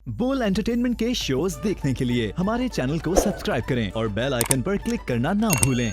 बोल एंटरटेनमेंट के शोज देखने के लिए हमारे चैनल को सब्सक्राइब करें और बेल आइकन पर क्लिक करना ना भूलें।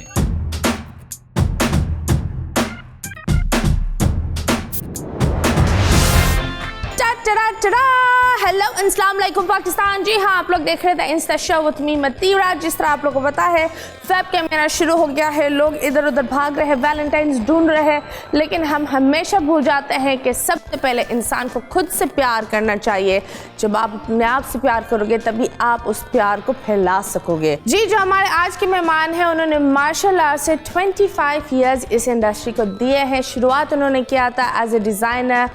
हेलो अस्सलाम वालेकुम पाकिस्तान। जी हाँ, आप लोग देख रहे थे इंस्टा शो विद मी मतीरा। जिस तरह आप लोगों को पता है फेब का महीना शुरू हो गया है, लोग इधर उधर भाग रहे हैं, वैलेंटाइंस ढूंढ रहे हैं, लेकिन हम हमेशा भूल जाते हैं कि सबसे पहले इंसान को खुद से प्यार करना चाहिए। जब आप अपने आप से प्यार करोगे तभी आप उस प्यार को फैला सकोगे। जी, जो हमारे आज के मेहमान हैं उन्होंने मार्शल आर्ट से 25 ईयर्स इस इंडस्ट्री को दिए हैं। शुरुआत उन्होंने किया था as a designer,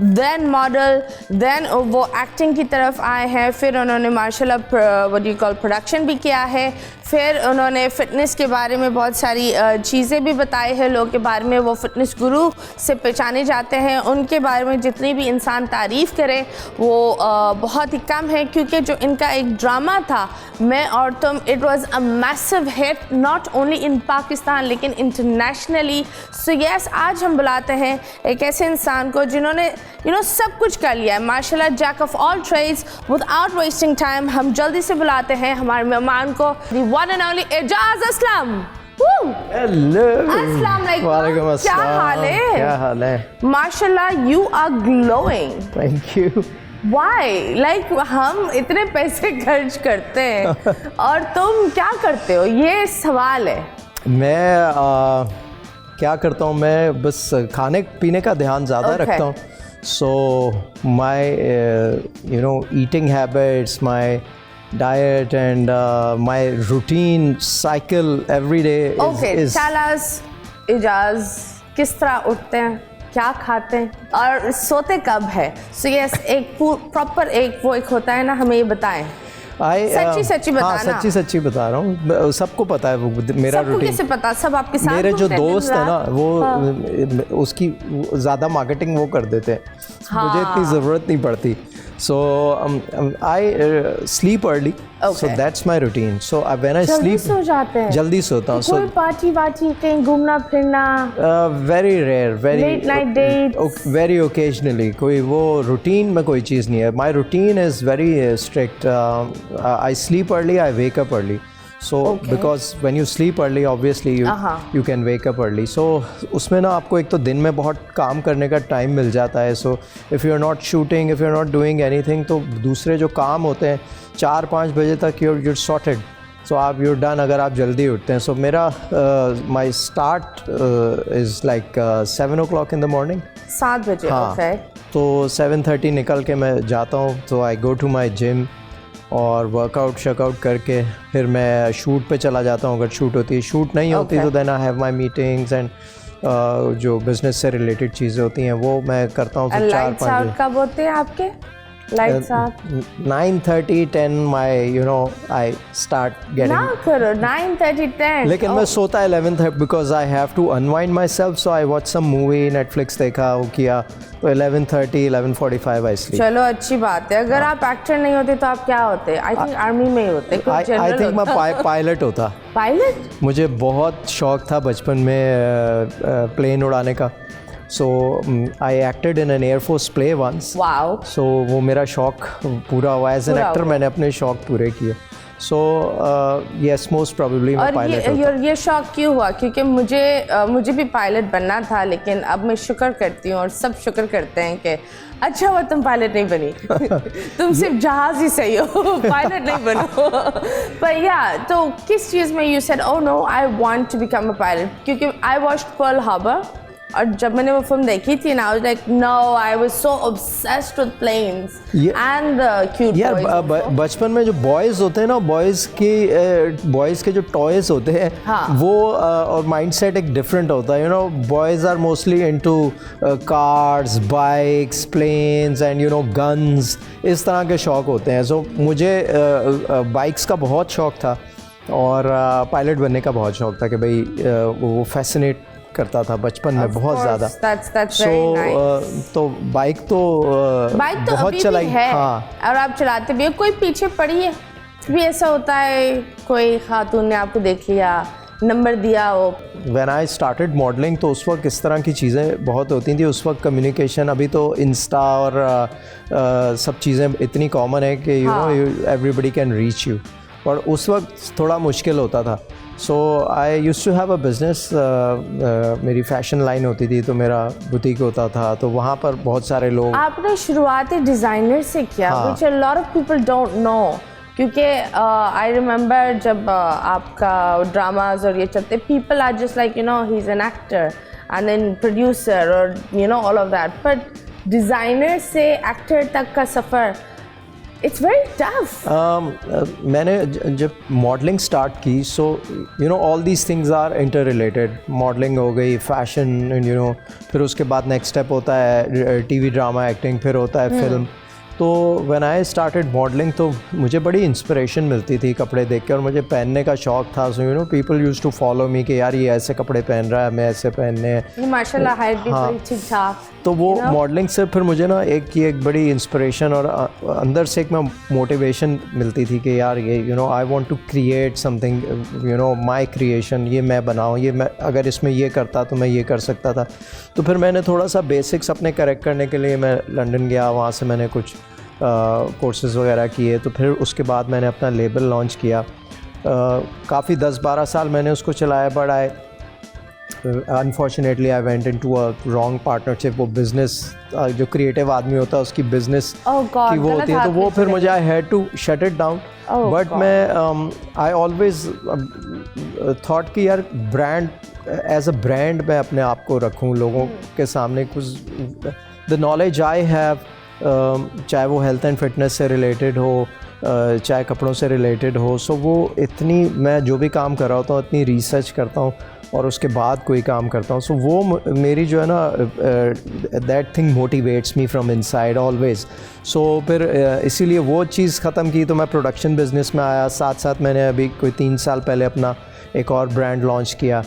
then model, then वो एक्टिंग की तरफ आए हैं, फिर उन्होंने martial art what you call production भी किया है, फिर उन्होंने फ़िटनेस के बारे में बहुत सारी चीज़ें भी बताई है लोगों के बारे में। वो फ़िटनेस गुरु से पहचाने जाते हैं। उनके बारे में जितनी भी इंसान तारीफ़ करे वो बहुत ही कम है, क्योंकि जो इनका एक ड्रामा था मैं और तुम, it was a massive hit not only in Pakistan लेकिन इंटरनेशनली। सो यस, आज हम बुलाते हैं एक ऐसे इंसान को जिन्होंने सब कुछ कर लिया है, martial art jack of all trades. Without wasting time हम जल्दी से बुलाते हैं हमारे मेहमान को, the one and only Ejaz Aslam. Hello, अस्सलाम वालेकुम। वालेकुम अस्सलाम। क्या हाल है? क्या हाल है? माशाल्लाह, you are glowing. Thank you. Why, like हम इतने पैसे खर्च करते हैं और तुम क्या करते हो, ये सवाल है। मैं क्या करता हूँ, मैं बस खाने पीने का ध्यान ज़्यादा रखता हूँ। So my eating habits, my diet and my routine cycle every day is tell us, Ejaz, किस तरह उठते हैं, क्या खाते हैं और सोते कब है? सो यस, एक प्रॉपर एक होता है ना, हमें ये बताएं। सच्ची बताना। हाँ, सच्ची बता रहा हूँ। सबको पता है वो मेरा रूटीन। कैसे पता? सब आपके साथ मेरे जो दोस्त है ना वो उसकी ज़्यादा मार्केटिंग वो कर देते हैं। मुझे इतनी ज़रूरत नहीं पड़ती। So I sleep early. Okay. So that's my routine. So when I sleep, सो जाते हैं? जल्दी सोता हूँ। कोई पार्टी कहीं घूमना फिरना? Very rare, very late night dates. Very occasionally. कोई वो routine में कोई चीज़ नहीं है. My routine is very strict. I sleep early, I wake up early. So because when you sleep early, obviously you can wake up early. So उसमें ना आपको एक तो दिन में बहुत काम करने का टाइम मिल जाता है. So if you are not shooting, if you are not doing anything, तो दूसरे जो काम होते हैं 4-5 बजे तक you're sorted. So आप you're done अगर आप जल्दी उठते हैं. So मेरा my start is like 7 o'clock in the morning. 7 बजे? हाँ, okay. तो 7:30 निकल के मैं जाता हूँ. So I go to my gym और वर्कआउट शर्कआउट करके फिर मैं शूट पे चला जाता हूँ अगर शूट होती है. शूट नहीं होती तो then I have my meetings and जो बिजनेस से रिलेटेड चीज़ें होती हैं वो मैं करता हूँ. फिर 4-5 कब होते हैं आपके lights out? 9:30, 10 I start getting. ना करो 9:30, 10. लेकिन मैं सोता 11:30 because I have to unwind myself, so I watch some movie, Netflix देखा, वो किया, तो 11:30, 11:45 I sleep. चलो, अच्छी बात है. अगर आप एक्टर नहीं होते तो आप क्या होते? आई थिंक आर्मी में ही होते. I think मैं पायलट होता. पायलट? मुझे बहुत शौक था बचपन में प्लेन उड़ाने का. So I acted in an Air Force play once. Wow. So वो मेरा शौक पूरा हुआ. As an actor मैंने अपने शौक पूरे किए. So yes, most probably मैं पायलट होता. और ये शौक क्यों हुआ? क्योंकि मुझे भी पायलट बनना था, लेकिन अब मैं शुक्र करती हूँ और सब शुक्र करते हैं कि अच्छा हुआ तुम पायलट नहीं बनी. तुम सिर्फ जहाज ही सही हो, पायलट नहीं बनो. पर या तो किस चीज़ में you said oh no I want to become a pilot? क्योंकि आई वॉच्ड पर्ल हार्बर और जब मैंने वो फिल्म देखी थी ना, I was like no, I was so obsessed with planes and cute boys. बचपन में जो बॉयज़ होते हैं ना, बॉयज़ के जो टॉयज़ होते हैं, वो और माइंडसेट एक डिफरेंट होता है. Boys are mostly into cars, bikes, planes and guns, इस तरह के शौक होते हैं. सो मुझे बाइक्स का बहुत शौक था और पायलट बनने का बहुत शौक था कि भाई वो फैसिनेट करता था बचपन में बहुत ज़्यादा. तो बाइक तो बहुत चलाई. हाँ, और आप चलाते भी. कोई पीछे पड़ी है भी? ऐसा होता है कोई खातून ने आपको देख लिया नंबर दिया हो? When I started modeling तो उस वक्त इस तरह की चीज़ें बहुत होती थी। उस वक्त कम्युनिकेशन, अभी तो इंस्टा और सब चीज़ें इतनी कॉमन है कि एवरीबडी कैन रीच यू, और उस वक्त थोड़ा मुश्किल होता था। So I used to have a business, मेरी फैशन लाइन होती थी, तो मेरा बुटीक होता था, तो वहाँ पर बहुत सारे लोग। आपने शुरुआती डिज़ाइनर से किया, which a lot of people don't know, क्योंकि आई रिमेंबर जब आपका ड्रामाज और ये चलते, people are just like you know he is an actor and then producer और you know all of that, but designer से एक्टर तक का सफ़र इट्स वेरी टफ। मैंने जब मॉडलिंग स्टार्ट की, so you know all these things are inter related. Modelling हो गई, fashion, you know, फिर उसके बाद नेक्स्ट स्टेप होता है टीवी ड्रामा एक्टिंग, फिर होता है फिल्म। तो व्हेन आई स्टार्टेड मॉडलिंग तो मुझे बड़ी इंस्पिरेशन मिलती थी कपड़े देख के, और मुझे पहनने का शौक़ था। So you know people use to follow me कि यार ये ऐसे कपड़े पहन रहा है, मैं ऐसे पहनने हैं। माशाल्लाह हाइट भी बड़ी ठीक-ठाक। तो वो मॉडलिंग से फिर मुझे ना एक बड़ी इंस्पिरेशन और अंदर से एक मोटिवेशन मिलती थी कि यार ये you know I want to create something, you know my creation, ये मैं बनाऊँ, ये मैं अगर इसमें ये करता तो मैं ये कर सकता था। तो फिर मैंने थोड़ा सा बेसिक्स अपने करेक्ट करने के लिए मैं लंदन गया, वहाँ से मैंने कुछ कोर्सेज़ वगैरह किए। तो फिर उसके बाद मैंने अपना लेबल लॉन्च किया। काफ़ी 10-12 साल मैंने उसको चलाया, but I unfortunately I went into a wrong partnership. वो बिज़नेस, जो क्रिएटिव आदमी होता है उसकी बिज़नेस की वो होती है, तो वो फिर मुझे I had to shut it down. But मैं आई ऑलवेज थॉट कि यार ब्रांड, एज अ ब्रांड मैं अपने आप को रखूँ लोगों के सामने। कुछ द नॉलेज आई हैव, चाहे वो हेल्थ एंड फिटनेस से रिलेटेड हो, चाहे कपड़ों से रिलेटेड हो, सो वो इतनी, मैं जो भी काम कर रहा होता हूँ इतनी रिसर्च करता हूँ और उसके बाद कोई काम करता हूँ। सो वो मेरी जो है ना, that thing motivates me from inside always. So फिर इसीलिए वो चीज़ ख़त्म की तो मैं प्रोडक्शन बिज़नेस में आया। साथ साथ मैंने अभी कोई 3 साल पहले अपना एक और ब्रांड लॉन्च किया,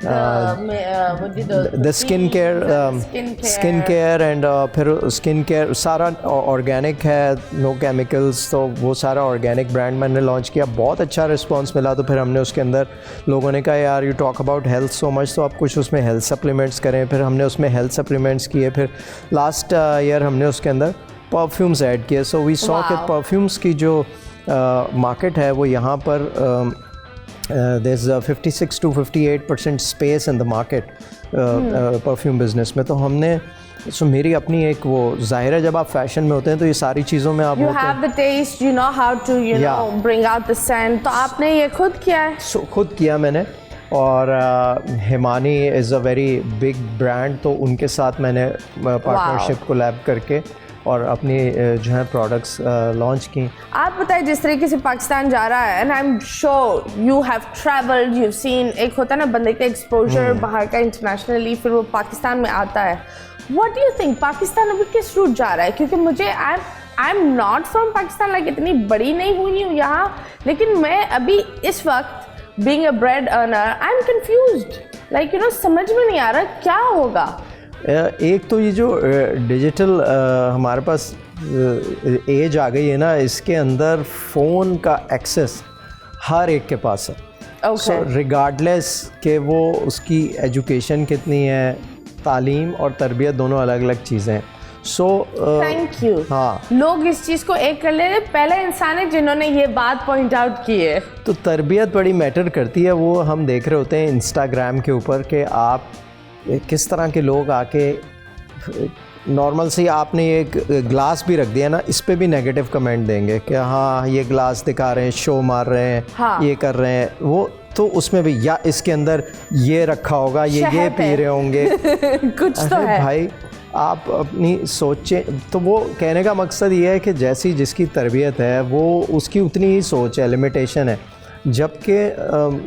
द स्किन केयर एंड फिर स्किन केयर सारा ऑर्गेनिक है, नो केमिकल्स, तो वो सारा ऑर्गेनिक ब्रांड मैंने लॉन्च किया। बहुत अच्छा रिस्पांस मिला। तो फिर हमने उसके अंदर, लोगों ने कहा यार you talk about health so much, तो आप कुछ उसमें हेल्थ सप्लीमेंट्स करें। फिर हमने उसमें हेल्थ सप्लीमेंट्स किए। फिर लास्ट ईयर हमने उसके अंदर परफ्यूम्स ऐड किए। सो वी सॉ कि परफ्यूम्स की जो मार्केट है वो यहाँ पर there's a 56 to 58% space in the market perfume business में। तो हमने मेरी अपनी एक वो, जाहिर है जब आप फैशन में होते हैं तो ये सारी चीज़ों में आप have the taste, you know how to you know bring out the scent। तो आपने ये खुद किया है? खुद किया मैंने। और Himani is a very big brand, तो उनके साथ मैंने पार्टनरशिप कोलैब करके और अपनी जो है प्रोडक्ट्स लॉन्च की। आप बताइए, जिस तरीके से पाकिस्तान जा रहा है, and I am sure you have travelled, you seen, एक होता है ना बंदे का एक्सपोजर बाहर का इंटरनेशनली, फिर वो पाकिस्तान में आता है। What do you think Pakistan अभी किस रूट जा रहा है? क्योंकि मुझे आई am not from Pakistan, like इतनी बड़ी नहीं हुई हूँ यहाँ, लेकिन मैं अभी इस वक्त being a bread earner I am confused, like you no समझ में नहीं आ रहा क्या होगा। एक तो ये जो डिजिटल हमारे पास एज आ गई है ना, इसके अंदर फ़ोन का एक्सेस हर एक के पास है। सो रिगार्डलेस कि वो उसकी एजुकेशन कितनी है, तालीम और तरबियत दोनों अलग अलग चीज़ें हैं। So thank you. हाँ, लोग इस चीज़ को एक कर ले रहे, पहले इंसान है जिन्होंने ये बात पॉइंट आउट की है। तो तरबियत बड़ी मैटर करती है। वो हम देख रहे होते हैं इंस्टाग्राम के ऊपर कि आप किस तरह के लोग आके, नॉर्मल से आपने एक ग्लास भी रख दिया ना, इस पे भी नेगेटिव कमेंट देंगे कि हाँ ये ग्लास दिखा रहे हैं, शो मार रहे हैं, हाँ, ये कर रहे हैं वो, तो उसमें भी या इसके अंदर ये रखा होगा, ये पी रहे होंगे कुछ तो है भाई। आप अपनी सोचें। तो वो कहने का मकसद ये है कि जैसी जिसकी तरबियत है वो उसकी उतनी ही सोच है, लिमिटेशन है। जबकि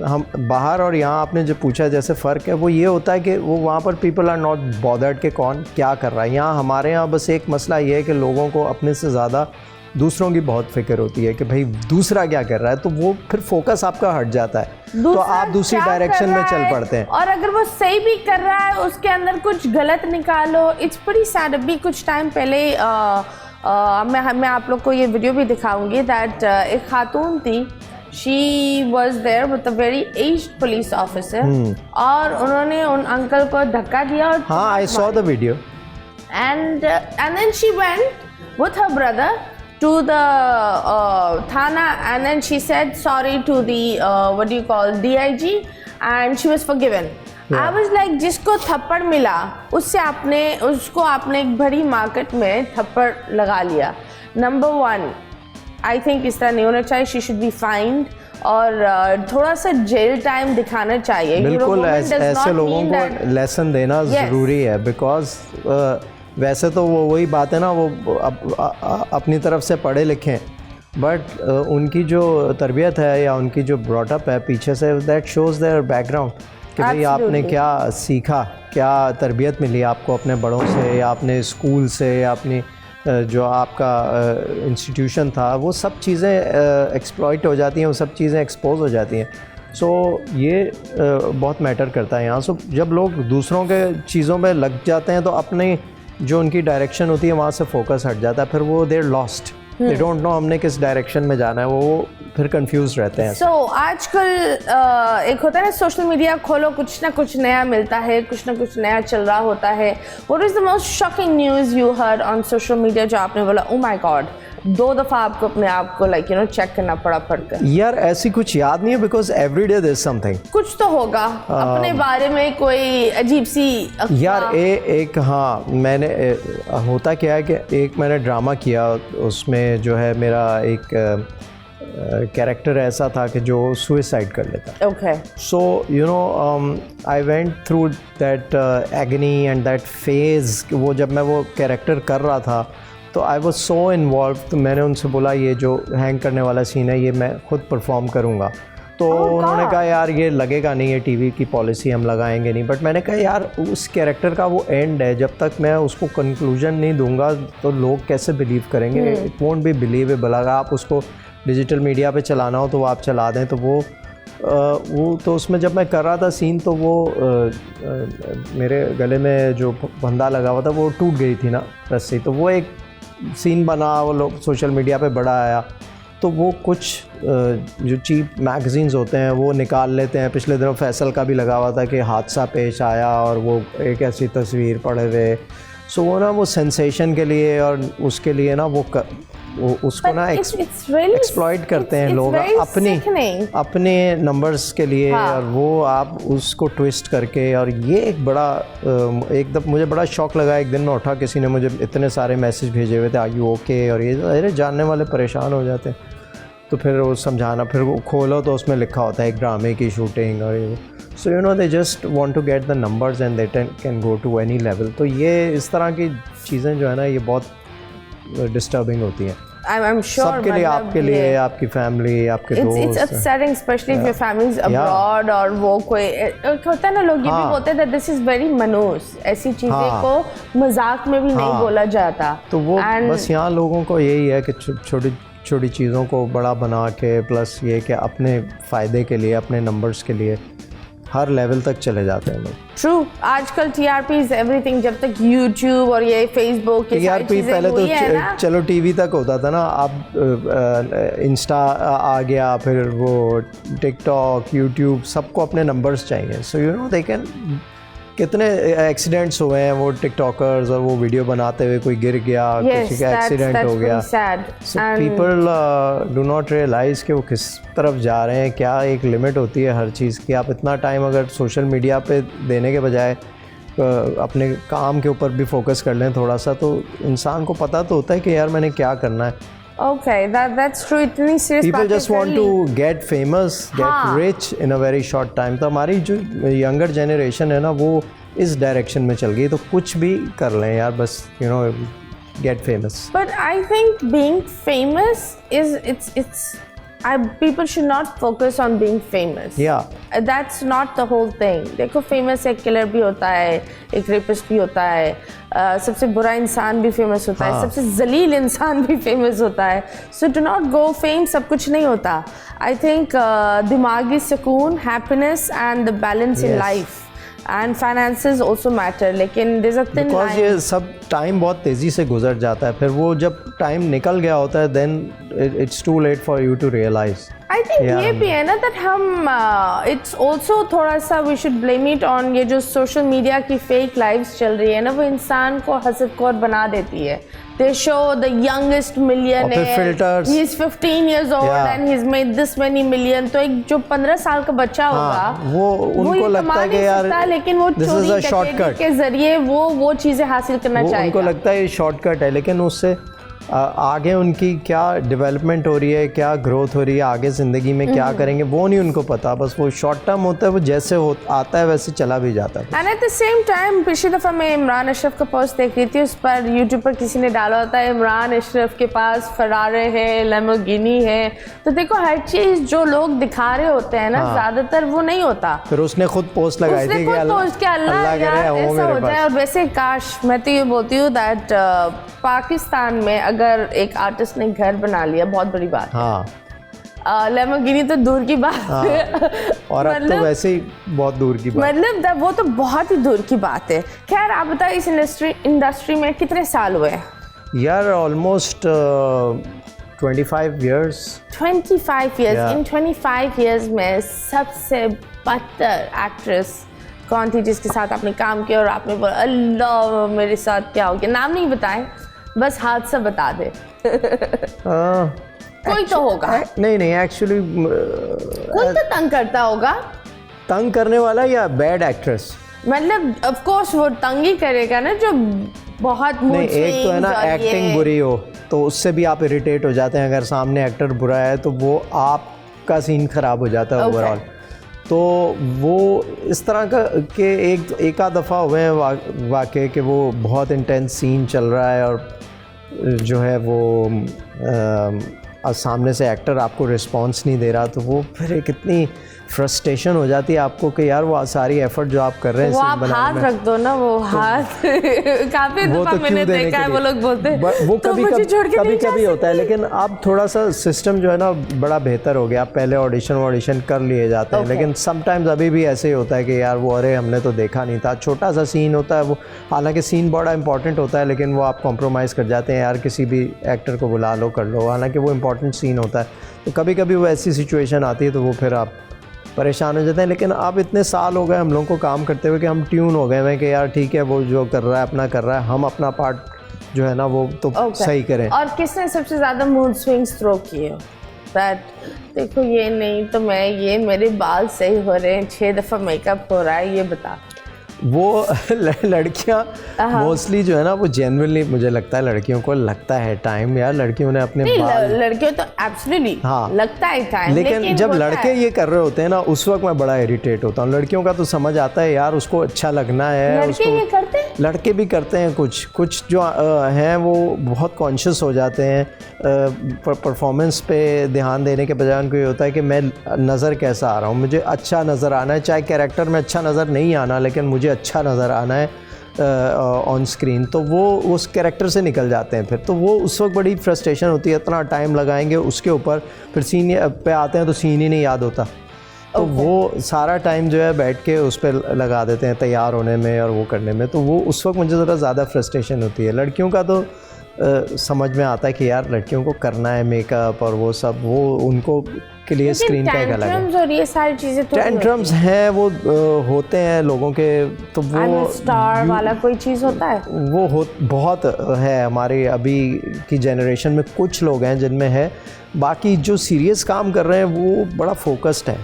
हम बाहर और यहाँ, आपने जो पूछा जैसे फ़र्क है वो ये होता है कि वो वहाँ पर पीपल आर नॉट बॉदर्ड कि कौन क्या कर रहा है। यहाँ हमारे यहाँ बस एक मसला ये है कि लोगों को अपने से ज़्यादा दूसरों की बहुत फिक्र होती है कि भाई दूसरा क्या कर रहा है, तो वो फिर फोकस आपका हट जाता है, तो आप दूसरी डायरेक्शन में चल पड़ते हैं। और अगर वो सही भी कर रहा है उसके अंदर कुछ गलत निकालो। It's pretty sad. अभी कुछ टाइम पहले मैं आप लोग को ये वीडियो भी दिखाऊंगी दैट एक खातून थी, she was there with a very aged police officer और उन्होंने उन अंकल को धक्का दिया और हाँ, I saw the video. and then she went with her brother to the Thana and then she said sorry to the what do you call DIG and she was forgiven. I was like जिसको थप्पड़ मिला उसको आपने एक बड़ी market में थप्पड़ लगा लिया. Number 1, I think इस तरह नहीं होना चाहिए. She should be fined और थोड़ा सा जेल टाइम दिखाना चाहिए. बिल्कुल ऐसे लोगों को लेसन देना ज़रूरी है बिकॉज वैसे तो वो वही बात है ना, वो अपनी तरफ से पढ़े लिखे हैं बट उनकी जो तरबियत है या उनकी जो ब्रॉटअप है पीछे say that shows there background कि भाई आपने क्या सीखा, क्या तरबियत मिली आपको अपने बड़ों से या अपने स्कूल से या अपनी जो आपका इंस्टीट्यूशन था, वो सब चीज़ें एक्सप्लॉइट हो जाती हैं, वो सब चीज़ें एक्सपोज हो जाती हैं. सो ये बहुत मैटर करता है यहाँ. सो जब लोग दूसरों के चीज़ों में लग जाते हैं तो अपनी जो उनकी डायरेक्शन होती है वहाँ से फोकस हट जाता है. फिर वो देर लॉस्ट, दे डोंट नो हमने किस डायरेक्शन में जाना है, वो फिर कंफ्यूज रहते हैं. सो आजकल एक होता है ना, सोशल मीडिया खोलो कुछ ना कुछ नया मिलता है, कुछ ना कुछ नया चल रहा होता है. What is the most shocking news you heard on social media जो आपने बोला ओ माय गॉड, 2 दफ़ा आपको अपने आप को लाइक यू नो चेक करना पड़ा पढ़कर? यार ऐसी कुछ याद नहीं है because every day there is something. कुछ तो होगा अपने बारे में कोई अजीब सी यार एक हाँ मैंने होता क्या है कि एक मैंने ड्रामा किया, उसमें जो है मेरा एक कैरेक्टर ऐसा था कि जो सुसाइड कर लेता. Okay. So you know I went through that agony and that phase. वो जब मैं वो कैरेक्टर कर रहा था तो आई वॉज सो इन्वॉल्व. तो मैंने उनसे बोला ये जो हैंग करने वाला सीन है ये मैं खुद परफॉर्म करूँगा. तो उन्होंने कहा यार ये लगेगा नहीं, ये टीवी की पॉलिसी हम लगाएंगे नहीं. बट मैंने कहा यार उस कैरेक्टर का वो एंड है, जब तक मैं उसको कंक्लूजन नहीं दूंगा तो लोग कैसे बिलीव करेंगे? It won't be believable. अगर आप उसको डिजिटल मीडिया पे चलाना हो तो वो आप चला दें. तो वो तो उसमें जब मैं कर रहा था सीन तो वो मेरे गले में जो फंदा लगा हुआ था वो टूट गई थी ना रस्सी. तो वो एक सीन बना, वो लोग सोशल मीडिया पे बड़ा आया. तो वो कुछ जो चीप मैगज़ीन्स होते हैं वो निकाल लेते हैं. पिछले दिनों फैसल का भी लगा हुआ था कि हादसा पेश आया और वो एक ऐसी तस्वीर पड़े हुए. सो वो ना वो सेंसेशन के लिए और उसके लिए ना वो उसको ना एक्सप्लॉइट करते हैं लोग अपने नंबर्स के लिए. और वो आप उसको ट्विस्ट करके, और ये एक बड़ा एकदम मुझे बड़ा शौक लगा. एक दिन में उठा, किसी ने मुझे इतने सारे मैसेज भेजे हुए थे आर यू ओके, और ये अरे जानने वाले परेशान हो जाते हैं. तो फिर वो समझाना, फिर वो खोलो तो उसमें लिखा होता है एक ड्रामे की शूटिंग और ये. So you know they just want to get the numbers and they can go to any level. तो ये इस तरह की चीज़ें जो है ना ये बहुत डिस्टर्बिंग होती हैं. I'm sure सबके लिए, आपके लिए, आपकी फैमिली, आपके दोस्त. It's upsetting, especially if your family is abroad. और वो कोई होता है ना, लोग ये भी बोलते हैं that this is very मनूस, ऐसी चीज़ें को मजाक में भी नहीं बोला जाता. तो वो बस यहाँ लोगों को यही है कि छोटी छोटी चीज़ों को बड़ा बना के, प्लस ये कि अपने फ़ायदे के लिए, अपने नंबर्स के लिए हर लेवल तक चले जाते हैं लोग. ट्रू. आजकल TRP इज एवरीथिंग. जब तक YouTube और ये Facebook TRP पहले तो चलो टीवी तक होता था ना, अब इंस्टा आ गया, फिर वो टिकटॉक, YouTube, सबको अपने नंबर्स चाहिए. सो यू नो दे कैन, कितने एक्सीडेंट्स हुए हैं वो टिकटॉकर्स, और वो वीडियो बनाते हुए कोई गिर गया, किसी का एक्सीडेंट हो गया. So people do not realize कि वो किस तरफ जा रहे हैं. क्या एक लिमिट होती है हर चीज़ की. आप इतना टाइम अगर सोशल मीडिया पे देने के बजाय अपने काम के ऊपर भी फोकस कर लें थोड़ा सा, तो इंसान को पता तो होता है कि यार मैंने क्या करना है. Okay, that's true. इतनी serious. People just want to get famous, get rich in a very short time. तो हमारी जो younger generation है ना वो इस डायरेक्शन में चल गई. तो कुछ भी कर लें यार, बस you know get famous. But I think being famous is it's people should not focus on being famous. Yeah. That's not the whole thing. देखो famous एक killer भी होता है, एक rapist भी होता है, सबसे बुरा इंसान भी famous होता है, सबसे जलील इंसान भी famous होता है. So do not go fame, सब कुछ नहीं होता. I think दिमागी सुकून, happiness and the balance in life and finances also matter. लेकिन there's a thin line. Because ये सब टाइम बहुत तेज़ी से गुजर जाता है, फिर वो जब टाइम निकल गया होता है then it's too late for you to realize. I think ये भी है ना दैट हम इट्स ऑल्सो थोड़ा सा we should blame it on ये जो सोशल मीडिया की फेक लाइव्स चल रही है ना, वो इंसान को हसदखोर बना देती है। They show the youngest millionaire. He is 15 years old and he's made this many million. तो एक जो 15 साल का बच्चा होगा वो उनको लगता है कि यार लेकिन वो चोरी डकैती के जरिए वो चीजें हासिल करना चाहेगा। उनको लगता है ये शॉर्टकट है, लेकिन उससे आगे उनकी क्या डेवलपमेंट हो रही है, क्या ग्रोथ हो रही है, आगे ज़िंदगी में क्या करेंगे वो नहीं उनको पता। बस वो शॉर्ट टर्म होता है, वो जैसे आता है वैसे चला भी जाता है। And eight the same time पिछली दफ़ा मैं इमरान अशरफ का पोस्ट देख रही थी, उस पर यूट्यूब पर किसी ने डाला होता है इमरान अशरफ के पास फरारे है, लैम्बोर्गिनी है। तो देखो हर चीज़ जो लोग दिखा रहे होते हैं ना, ज़्यादातर वो नहीं होता। फिर उसने खुद पोस्ट लगाई थी कि अल्लाह करे वो मेरे पास। और वैसे काश, मैं तो ये बोलती हूँ दैट पाकिस्तान में अगर एक आर्टिस्ट ने घर बना लिया बहुत बड़ी बात है। लैम्बोर्गिनी तो दूर की बात है और अब तो वैसे ही बहुत दूर की बात, मतलब वो तो बहुत ही दूर की बात है। खैर आप बताओ इस इंडस्ट्री में कितने साल हुए? यार ऑलमोस्ट 25 years. 25 years. इन 25 years में सबसे बदतर एक्ट्रेस कौन थी जिसके साथ आपने काम किया और आपने बोला अल्लाह मेरे साथ क्या हो गया? नाम नहीं बताएं, बस हादसा बता दे। कोई तो होगा। नहीं एक्चुअली कोई तो तंग करता होगा। तंग करने वाला या बैड एक्ट्रेस? मतलब ऑफ कोर्स वो तंग ही करेगा ना, जो बहुत नहीं, एक तो है ना एक्टिंग बुरी हो तो उससे भी आप इरिटेट हो जाते हैं। अगर सामने एक्टर बुरा है तो वो आपका सीन खराब हो जाता है ओवरऑल। तो वो इस तरह का के एक आध दफ़ा हुए हैं वाकई कि वो बहुत इंटेंस सीन चल रहा है और जो है वो सामने से एक्टर आपको रिस्पांस नहीं दे रहा, तो वो फिर एक इतनी फ्रस्ट्रेशन हो जाती है आपको कि यार वो सारी एफर्ट जो आप कर रहे हैं वो आप हाथ रख दो ना, वो हाथ काफी दफा मैंने देखा है वो लोग बोलते हैं वो कभी होता है। लेकिन अब थोड़ा सा सिस्टम जो है ना बड़ा बेहतर हो गया। पहले ऑडिशन कर लिए जाते हैं, लेकिन समटाइम्स अभी भी ऐसे ही होता है कि यार वो अरे हमने तो देखा नहीं था, छोटा सा सीन होता है वो, हालांकि सीन बड़ा इंपॉर्टेंट होता है लेकिन वो आप कॉम्प्रोमाइज़ कर जाते हैं, यार किसी भी एक्टर को बुला लो कर लो, हालांकि वो इंपॉर्टेंट सीन होता है। तो कभी कभी वो ऐसी सिचुएशन आती है तो वो फिर आप परेशान हो जाते हैं। लेकिन अब इतने साल हो गए हम लोगों को काम करते हुए कि हम ट्यून हो गए हैं कि यार ठीक है वो जो कर रहा है अपना कर रहा है, हम अपना पार्ट जो है ना वो तो सही करें। और किसने सबसे ज़्यादा मूड स्विंग्स थ्रो किए? दैट देखो ये नहीं तो मैं ये मेरे बाल सही हो रहे हैं, 6 दफ़ा मेकअप हो रहा है, ये बता। वो लड़कियां मोस्टली जो है ना वो जेन्युइनली मुझे लगता है लड़कियों को लगता है टाइम, यार लड़कियों ने अपने लड़कियों तो एब्सोल्युटली लगता है टाइम, लेकिन जब लड़के ये कर रहे होते हैं ना उस वक्त मैं बड़ा इरिटेट होता हूँ। लड़कियों का तो समझ आता है यार उसको अच्छा लगना है, लड़के ये करते हैं, लड़के भी करते हैं, कुछ जो हैं वो बहुत कॉन्शियस हो जाते हैं परफॉर्मेंस पे ध्यान देने के बजाय उनको ये होता है कि मैं नज़र कैसा आ रहा हूँ, मुझे अच्छा नज़र आना है, चाहे कैरेक्टर में अच्छा नज़र नहीं आना लेकिन मुझे अच्छा नज़र आना है ऑन स्क्रीन, तो वो उस कैरेक्टर से निकल जाते हैं। फिर तो वो उस वक्त बड़ी फ्रस्ट्रेशन होती है, इतना टाइम लगाएंगे उसके ऊपर, फिर सीन पे आते हैं तो सीन ही नहीं याद होता, तो वो सारा टाइम जो है बैठ के उस पर लगा देते हैं तैयार होने में और वो करने में, तो वो उस वक्त मुझे ज़रा ज़्यादा फ्रस्ट्रेशन होती है। लड़कियों का तो समझ में आता है कि यार लड़कियों को करना है मेकअप और वो सब, वो उनको के लिए स्क्रीन का एक अलग है। और ये सारी चीज़ें तो टेंट्रम्स हैं वो होते हैं लोगों के, तो वो स्टार वाला कोई चीज़ होता है वो बहुत है हमारे अभी की जनरेशन में, कुछ लोग हैं जिनमें है, बाकी जो सीरियस काम कर रहे हैं वो बड़ा फोकस्ड है।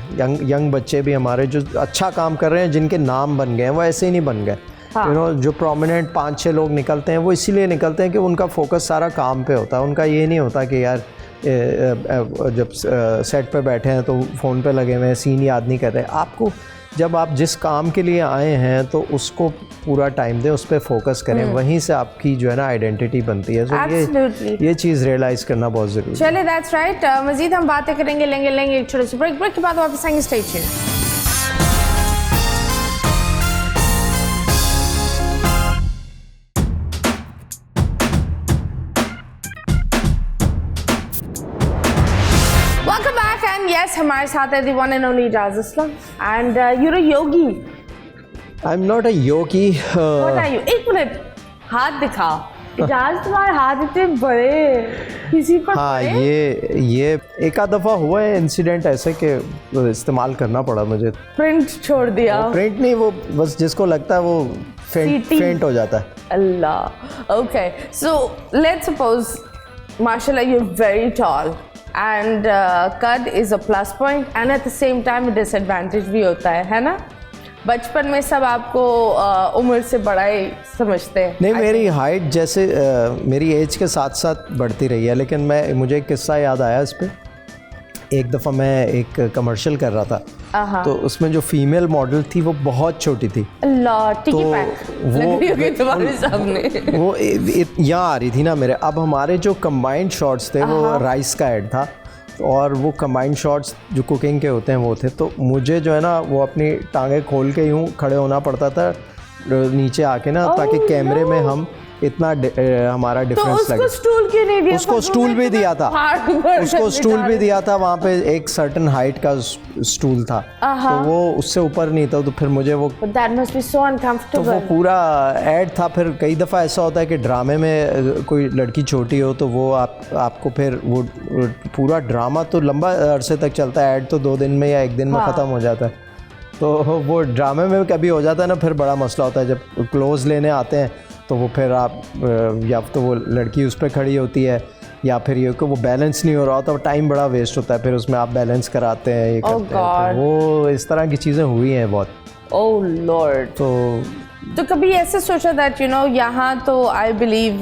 यंग बच्चे भी हमारे जो अच्छा काम कर रहे हैं, जिनके नाम बन गए हैं, वो ऐसे ही नहीं बन गए। यू नो जो प्रोमिनेंट 5-6 लोग निकलते हैं वो इसीलिए निकलते हैं कि उनका फोकस सारा काम पे होता है, उनका ये नहीं होता कि यार जब सेट पे बैठे हैं तो फ़ोन पे लगे हुए हैं, सीन याद नहीं कर रहे। आपको जब आप जिस काम के लिए आए हैं तो उसको पूरा टाइम दें, उस पर फोकस करें, वहीं से आपकी जो है ना आइडेंटिटी बनती है। तो ये चीज़ रियलाइज़ करना बहुत ज़रूरी है। चलिए दैट्स राइट, मज़ीद हम बातें करेंगे, लेंगे एक छोटे से ब्रेक के बाद वापस आएंगे। Stay tuned. Yes, हमारे साथ है the one and only Ijaz Aslam and you're a yogi. I'm not a yogi. What are you? एक मिनट, हाथ दिखाओ। इजाज तुम्हारे हाथ इतने बड़े, किसी पर हाँ, पड़े? ये एक आध दफ़ा हुआ है इंसिडेंट ऐसे कि इस्तेमाल करना पड़ा मुझे। प्रिंट छोड़ दिया। प्रिंट नहीं, वो बस जिसको लगता है वो फेंट हो जाता है। Allah. Okay, so let's suppose, mashallah, you're very tall, and qad is a plus point, and at the same time a disadvantage भी होता है ना? बचपन में सब आपको उम्र से बड़ा ही समझते हैं। नहीं, मेरी हाइट जैसे मेरी एज के साथ साथ बढ़ती रही है, लेकिन मुझे एक किस्सा याद आया इस पे। एक दफ़ा मैं एक कमर्शियल कर रहा था, तो उसमें जो फीमेल मॉडल थी वो बहुत छोटी थी। अल्लाह, टिकी पैक लग रही होगी तुम्हारे सामने। वो यहाँ आ रही थी ना मेरे। अब हमारे जो कंबाइंड शॉट्स थे वो राइस का ऐड था, और वो कंबाइंड शॉट्स जो कुकिंग के होते हैं वो थे। तो मुझे जो है ना वो अपनी टांगें खोल के यूँ खड़े होना पड़ता था नीचे आके ना, ताकि कैमरे में हम इतना हमारा डिफरेंस लगे। उसको स्टूल क्यों नहीं दिया? उसको स्टूल भी दिया था, उसको स्टूल भी दिया था। वहाँ पे एक सर्टेन हाइट का स्टूल था, तो वो उससे ऊपर नहीं था। तो फिर मुझे वो That must be so uncomfortable. तो वो पूरा ऐड था। फिर कई दफ़ा ऐसा होता है कि ड्रामे में कोई लड़की छोटी हो तो वो आपको फिर वो पूरा ड्रामा तो लंबा अरसे तक चलता है, ऐड तो 2 दिन में या 1 दिन में ख़त्म हो जाता है। तो वो ड्रामे में कभी हो जाता है ना, फिर बड़ा मसला होता है। जब क्लोज लेने आते हैं तो वो फिर आप या तो वो लड़की उस पर खड़ी होती है, या फिर ये कि वो बैलेंस नहीं हो रहा होता, तो टाइम बड़ा वेस्ट होता है। फिर उसमें आप बैलेंस कराते हैं, ये करते हैं। तो वो इस तरह की चीज़ें हुई हैं बहुत। Oh lord. तो कभी ऐसे सोचा दैट यू नो यहाँ तो आई बिलीव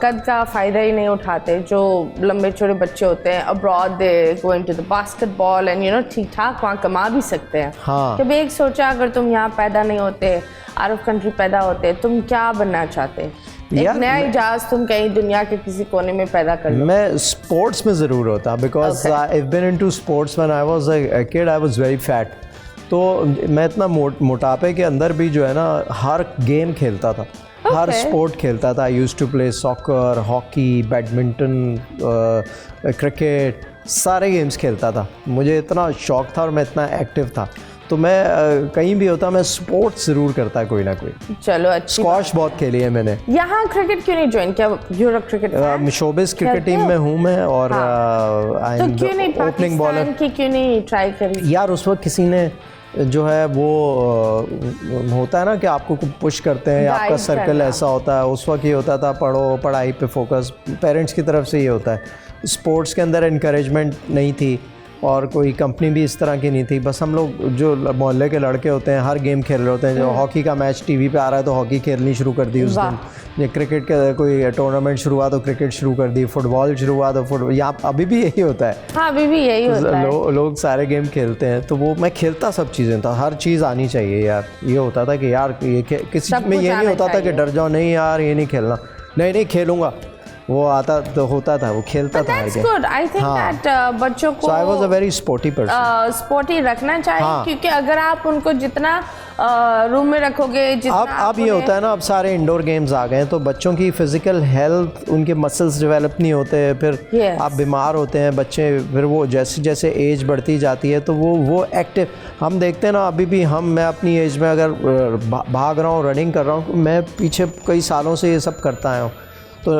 कद का फ़ायदा ही नहीं उठाते जो लंबे चौड़े बच्चे होते हैं। Abroad they going to the basketball and you know ठीक ठाक वहाँ कमा भी सकते हैं। हाँ, कभी एक सोचा अगर तुम यहाँ पैदा नहीं होते, आउट ऑफ कंट्री पैदा होते, तुम क्या बनना चाहते? एक नया इजाज़ तुम कहीं दुनिया के किसी कोने में पैदा कर लो। मैं स्पोर्ट्स में ज़रूर होता, because I have been into sports when I was a kid. I was very fat. तो मैं इतना मोटापे के अंदर भी जो है ना हर गेम खेलता था, हर स्पोर्ट खेलता था। I used to play soccer, hockey, badminton, cricket, सारे गेम्स खेलता था। मुझे इतना शौक था और मैं इतना एक्टिव था। तो मैं कहीं भी होता मैं स्पोर्ट्स ज़रूर करता कोई ना कोई। चलो, अच्छी स्क्वॉश बहुत खेली है मैंने। यहाँ क्रिकेट क्यों नहीं ज्वाइन किया? Europe cricket showbiz cricket team में हूँ मैं, और आई एम ओपनिंग बॉलर। क्यों नहीं ट्राई करी? यार उस वक्त किसी ने जो है वो होता है ना कि आपको पुश करते हैं, आपका सर्कल ऐसा होता है। उस वक्त ये होता था पढ़ो, पढ़ाई पे फोकस, पेरेंट्स की तरफ से ये होता है। स्पोर्ट्स के अंदर इनकरेजमेंट नहीं थी, और कोई कंपनी भी इस तरह की नहीं थी। बस हम लोग जो मोहल्ले के लड़के होते हैं हर गेम खेल रहे होते हैं। जो हॉकी का मैच टीवी पे आ रहा है तो हॉकी खेलनी शुरू कर दी उस दिन। ये क्रिकेट का कोई टूर्नामेंट शुरू हुआ तो क्रिकेट शुरू कर दी, फुटबॉल शुरू हुआ तो फुटबॉल। यहाँ अभी भी यही होता है। हाँ, अभी भी यही होता है। लोग सारे गेम खेलते हैं। तो वो मैं खेलता सब चीज़ें था, हर चीज़ आनी चाहिए यार। ये होता था कि यार ये किसी में ये नहीं होता था कि डर जाओ, नहीं यार ये नहीं खेलना, नहीं खेलूँगा। वो आता तो होता था, वो खेलता था। That's good. I think that बच्चों को So I was a very sporty person. Sporty रखना चाहिए, क्योंकि अगर आप उनको जितना रूम में रखोगे, जितना अब ये होता है ना, अब सारे इंडोर गेम्स आ गए हैं तो बच्चों की फिजिकल हेल्थ, उनके मसल्स डेवलप नहीं होते, फिर आप बीमार होते हैं बच्चे। फिर वो जैसे जैसे एज बढ़ती जाती है तो वो एक्टिव हम देखते हैं ना। अभी भी मैं अपनी एज में अगर भाग रहा हूँ, रनिंग कर रहा हूँ, मैं पीछे कई सालों से ये सब करता आया हूँ। तो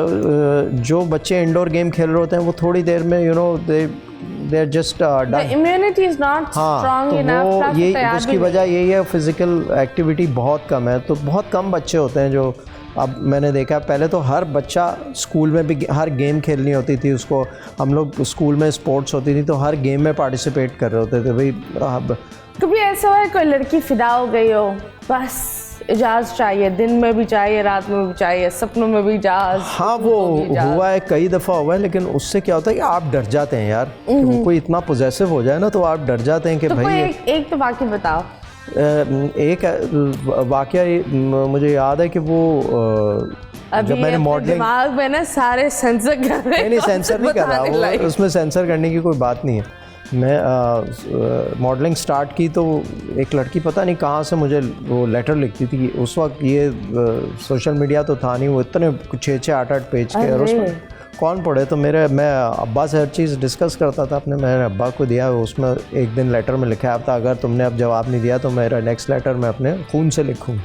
जो बच्चे इंडोर गेम खेल रहे होते हैं वो थोड़ी देर में you know they are just done. Immunity is not strong enough. ये उसकी वजह यही है, फिजिकल एक्टिविटी बहुत कम है। तो बहुत कम बच्चे होते हैं जो, अब मैंने देखा पहले तो हर बच्चा स्कूल में भी हर गेम खेलनी होती थी उसको। हम लोग स्कूल में स्पोर्ट्स होती थी तो हर गेम में पार्टिसिपेट कर रहे होते थे भाई। कभी ऐसा हुआ कोई लड़की फिदा हो गई हो, बस इजाज़ चाहिए, दिन में भी चाहिए, रात में भी चाहिए, सपनों में भी इजाज़? हाँ, वो हुआ है, कई दफ़ा हुआ है। लेकिन उससे क्या होता है कि आप डर जाते हैं यार, कोई इतना पॉजेसिव हो जाए ना तो आप डर जाते हैं कि तो भाई एक तो वाक़ई बताओ। एक वाक़या मुझे याद है कि वो जब मैंने मॉडलिंग, दिमाग में ना सारे सेंसर कर रहे हैं। नहीं सेंसर नहीं कर रहा, उसमें सेंसर करने की कोई बात नहीं है। मैं मॉडलिंग स्टार्ट की तो एक लड़की पता नहीं कहाँ से मुझे वो लेटर लिखती थी। उस वक्त ये सोशल मीडिया तो था नहीं, वो इतने 6-8 पेज के, और उसमें कौन पढ़े। तो मैं अब्बा से हर चीज़ डिस्कस करता था अपने, मैंने अब्बा को दिया। उसमें एक दिन लेटर में लिखा था, अगर तुमने अब जवाब नहीं दिया तो मेरा नेक्स्ट लेटर मैं अपने खून से लिखूँ।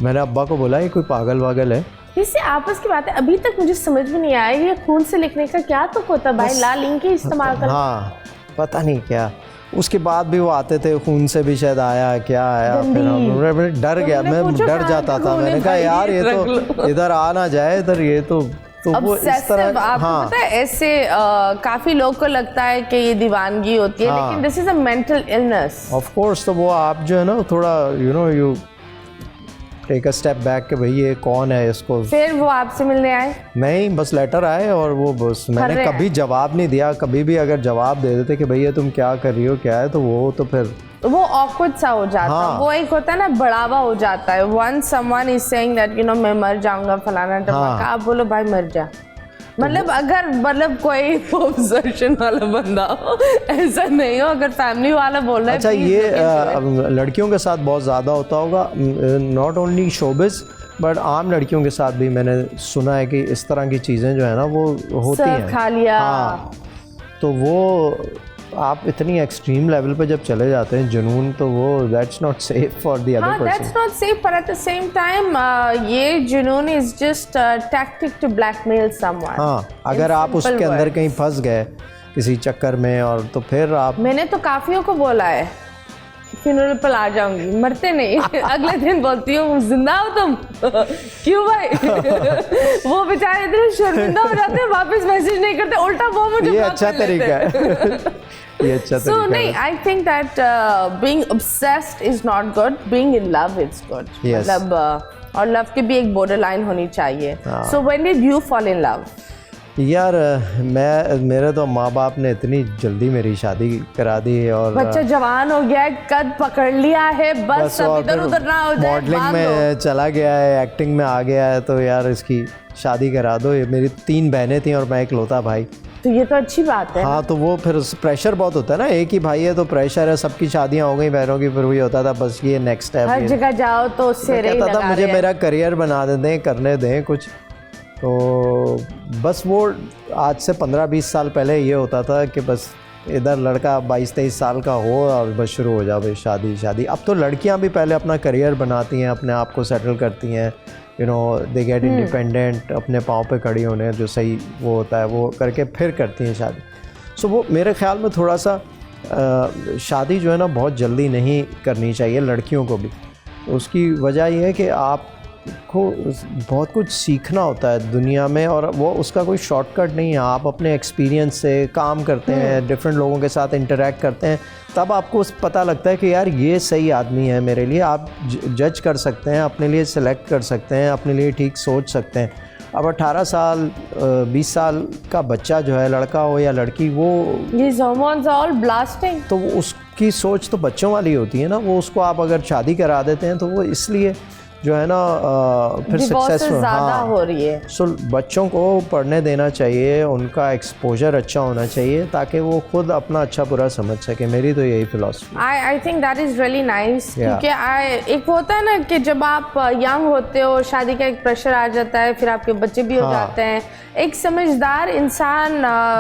मैंने अब्बा को बोला ये कोई पागल वागल है, इससे आपस की बात है, अभी तक मुझे समझ में नहीं आया ये खून से लिखने का क्या तो होता भाई, लाल इंक ही इस्तेमाल कर। हाँ पता नहीं क्या, उसके बाद भी वो आते थे, खून से भी शायद आया क्या आया, फिर मैं डर गया, मैं डर जाता था, मैंने कहा यार ये तो इधर आ ना जाए इधर, ये तो वो इस तरह। आपको पता है ऐसे काफी लोग को लगता है कि ये दीवानगी होती है, लेकिन this is a mental illness of course. तो वो आप जो है ना थोड़ा you take a step back कि भाई ये कौन है इसको। फिर वो आपसे मिलने आए? नहीं, बस लेटर आए और वो बस मैंने कभी जवाब नहीं दिया। कभी भी अगर जवाब दे देते कि भैया तुम क्या कर रही हो क्या है, तो वो तो फिर वो ऑकवर्ड सा हो जाता है। हाँ। वो एक होता है ना बढ़ावा हो जाता है। Once someone is saying that मैं मर जाऊंगा फलाना टमाका, आप बोलो भाई मर जा। मतलब अगर कोई ऑब्सेशन वाला बंदा हो, ऐसा नहीं हो, अगर फैमिली वाला बोल रहा है। अच्छा ये लड़कियों के साथ बहुत ज़्यादा होता होगा, नॉट ओनली शोबिस बट आम लड़कियों के साथ भी मैंने सुना है कि इस तरह की चीज़ें जो है ना वो होती हैं। खा लिया। हाँ, तो वो आप इतनी एक्सट्रीम लेवल पे जब चले जाते हैं जुनून, तो वो that's not safe for the other person. That's not safe, पर एट द सेम टाइम ये जुनून is just tactic to blackmail someone. हाँ, अगर आप उसके अंदर कहीं फंस गए किसी चक्कर में, और तो फिर आप, मैंने तो काफियों को बोला है फ्यूनरल पर आ जाऊंगी, मरते नहीं अगले दिन बोलती हूँ जिंदा हो तुम क्यों भाई वो बेचारे इतने शर्मिंदा हो जाते हैं, वापस मैसेज नहीं करते, उल्टा वो मुझे ये अच्छा तरीका है ये अच्छा तरीका है। नहीं, आई think that being obsessed is not good, being in love is good. मतलब और लव की भी एक बॉर्डर लाइन होनी चाहिए। So when did you fall in love? यार मेरे तो माँ बाप ने इतनी जल्दी मेरी शादी करा दी, और बच्चा जवान हो गया है, कद पकड़ लिया है, बस अब इधर उधर ना हो जाए, मॉडलिंग में चला गया है, एक्टिंग में आ गया है, तो यार इसकी शादी करा दो। ये मेरी 3 बहनें थी और मैं इकलौता भाई। तो ये तो अच्छी बात है। हाँ, तो वो फिर प्रेशर बहुत होता है ना, एक ही भाई है तो प्रेशर है, सबकी शादियाँ हो गई बहनों की, फिर वही होता था बस ये नेक्स्ट है। हर जगह जाओ तो उससे कहता था मुझे मेरा करियर बना दें, करने दें कुछ। तो बस वो आज से 15-20 साल पहले ये होता था कि बस इधर लड़का 22-23 साल का हो और बस शुरू हो जाए शादी। अब तो लड़कियां भी पहले अपना करियर बनाती हैं, अपने आप को सेटल करती हैं, दे गेट इंडिपेंडेंट, अपने पाँव पे खड़ी होने जो सही वो होता है वो करके फिर करती हैं शादी। सो वो मेरे ख्याल में थोड़ा सा शादी जो है ना बहुत जल्दी नहीं करनी चाहिए लड़कियों को भी। उसकी वजह ये है कि आप को बहुत कुछ सीखना होता है दुनिया में, और वो उसका कोई शॉर्टकट नहीं है। आप अपने एक्सपीरियंस से काम करते हैं, डिफरेंट लोगों के साथ इंटरेक्ट करते हैं, तब आपको पता लगता है कि यार ये सही आदमी है मेरे लिए। आप जज कर सकते हैं, अपने लिए सिलेक्ट कर सकते हैं, अपने लिए ठीक सोच सकते हैं। अब 18 साल 20 साल का बच्चा जो है, लड़का हो या लड़की, वो These hormones are all blasting। तो उसकी सोच तो बच्चों वाली होती है ना। वो उसको आप अगर शादी करा देते हैं तो वो इसलिए जो है ना फिर सक्सेसफुल ज़्यादा हो रही है। सो बच्चों को पढ़ने देना चाहिए, उनका एक्सपोजर अच्छा होना चाहिए ताकि वो खुद अपना अच्छा बुरा समझ सके। मेरी तो यही philosophy. I think that is really nice, क्योंकि एक होता है ना कि जब आप यंग होते हो, शादी का एक प्रेशर आ जाता है, फिर आपके बच्चे भी हो जाते हैं। एक समझदार इंसान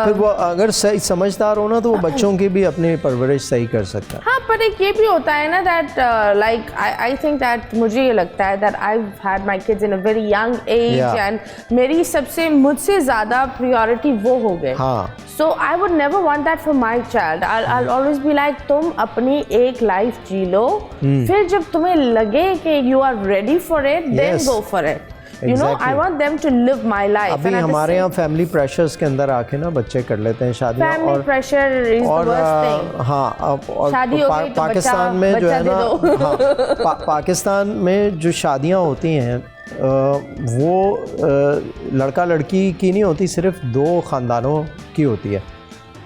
फिर वो अगर सही समझदार हो ना तो वो बच्चों की भी अपनी परवरिश सही कर सकता है। हाँ, पर एक ये भी होता है ना that like I think that मुझे ये लगता है that I've had my kids in a very young age and मेरी सबसे मुझसे ज़्यादा priority वो हो गए। हाँ। So I would never want that for my child. I'll always be like तुम अपनी एक लाइफ जी लो, फिर जब तुम्हें लगे कि you are ready for it, then go for it. You know, I want them to live my life. अभी हमारे यहाँ फैमिली प्रेशर्स के अंदर आके ना बच्चे कर लेते हैं शादियाँ, और pressure is the worst thing. हाँ, और शादी हो गई तो पाकिस्तान में जो है ना, हाँ, पाकिस्तान में जो शादियाँ होती हैं वो लड़का लड़की की नहीं होती, सिर्फ 2 ख़ानदानों की होती है।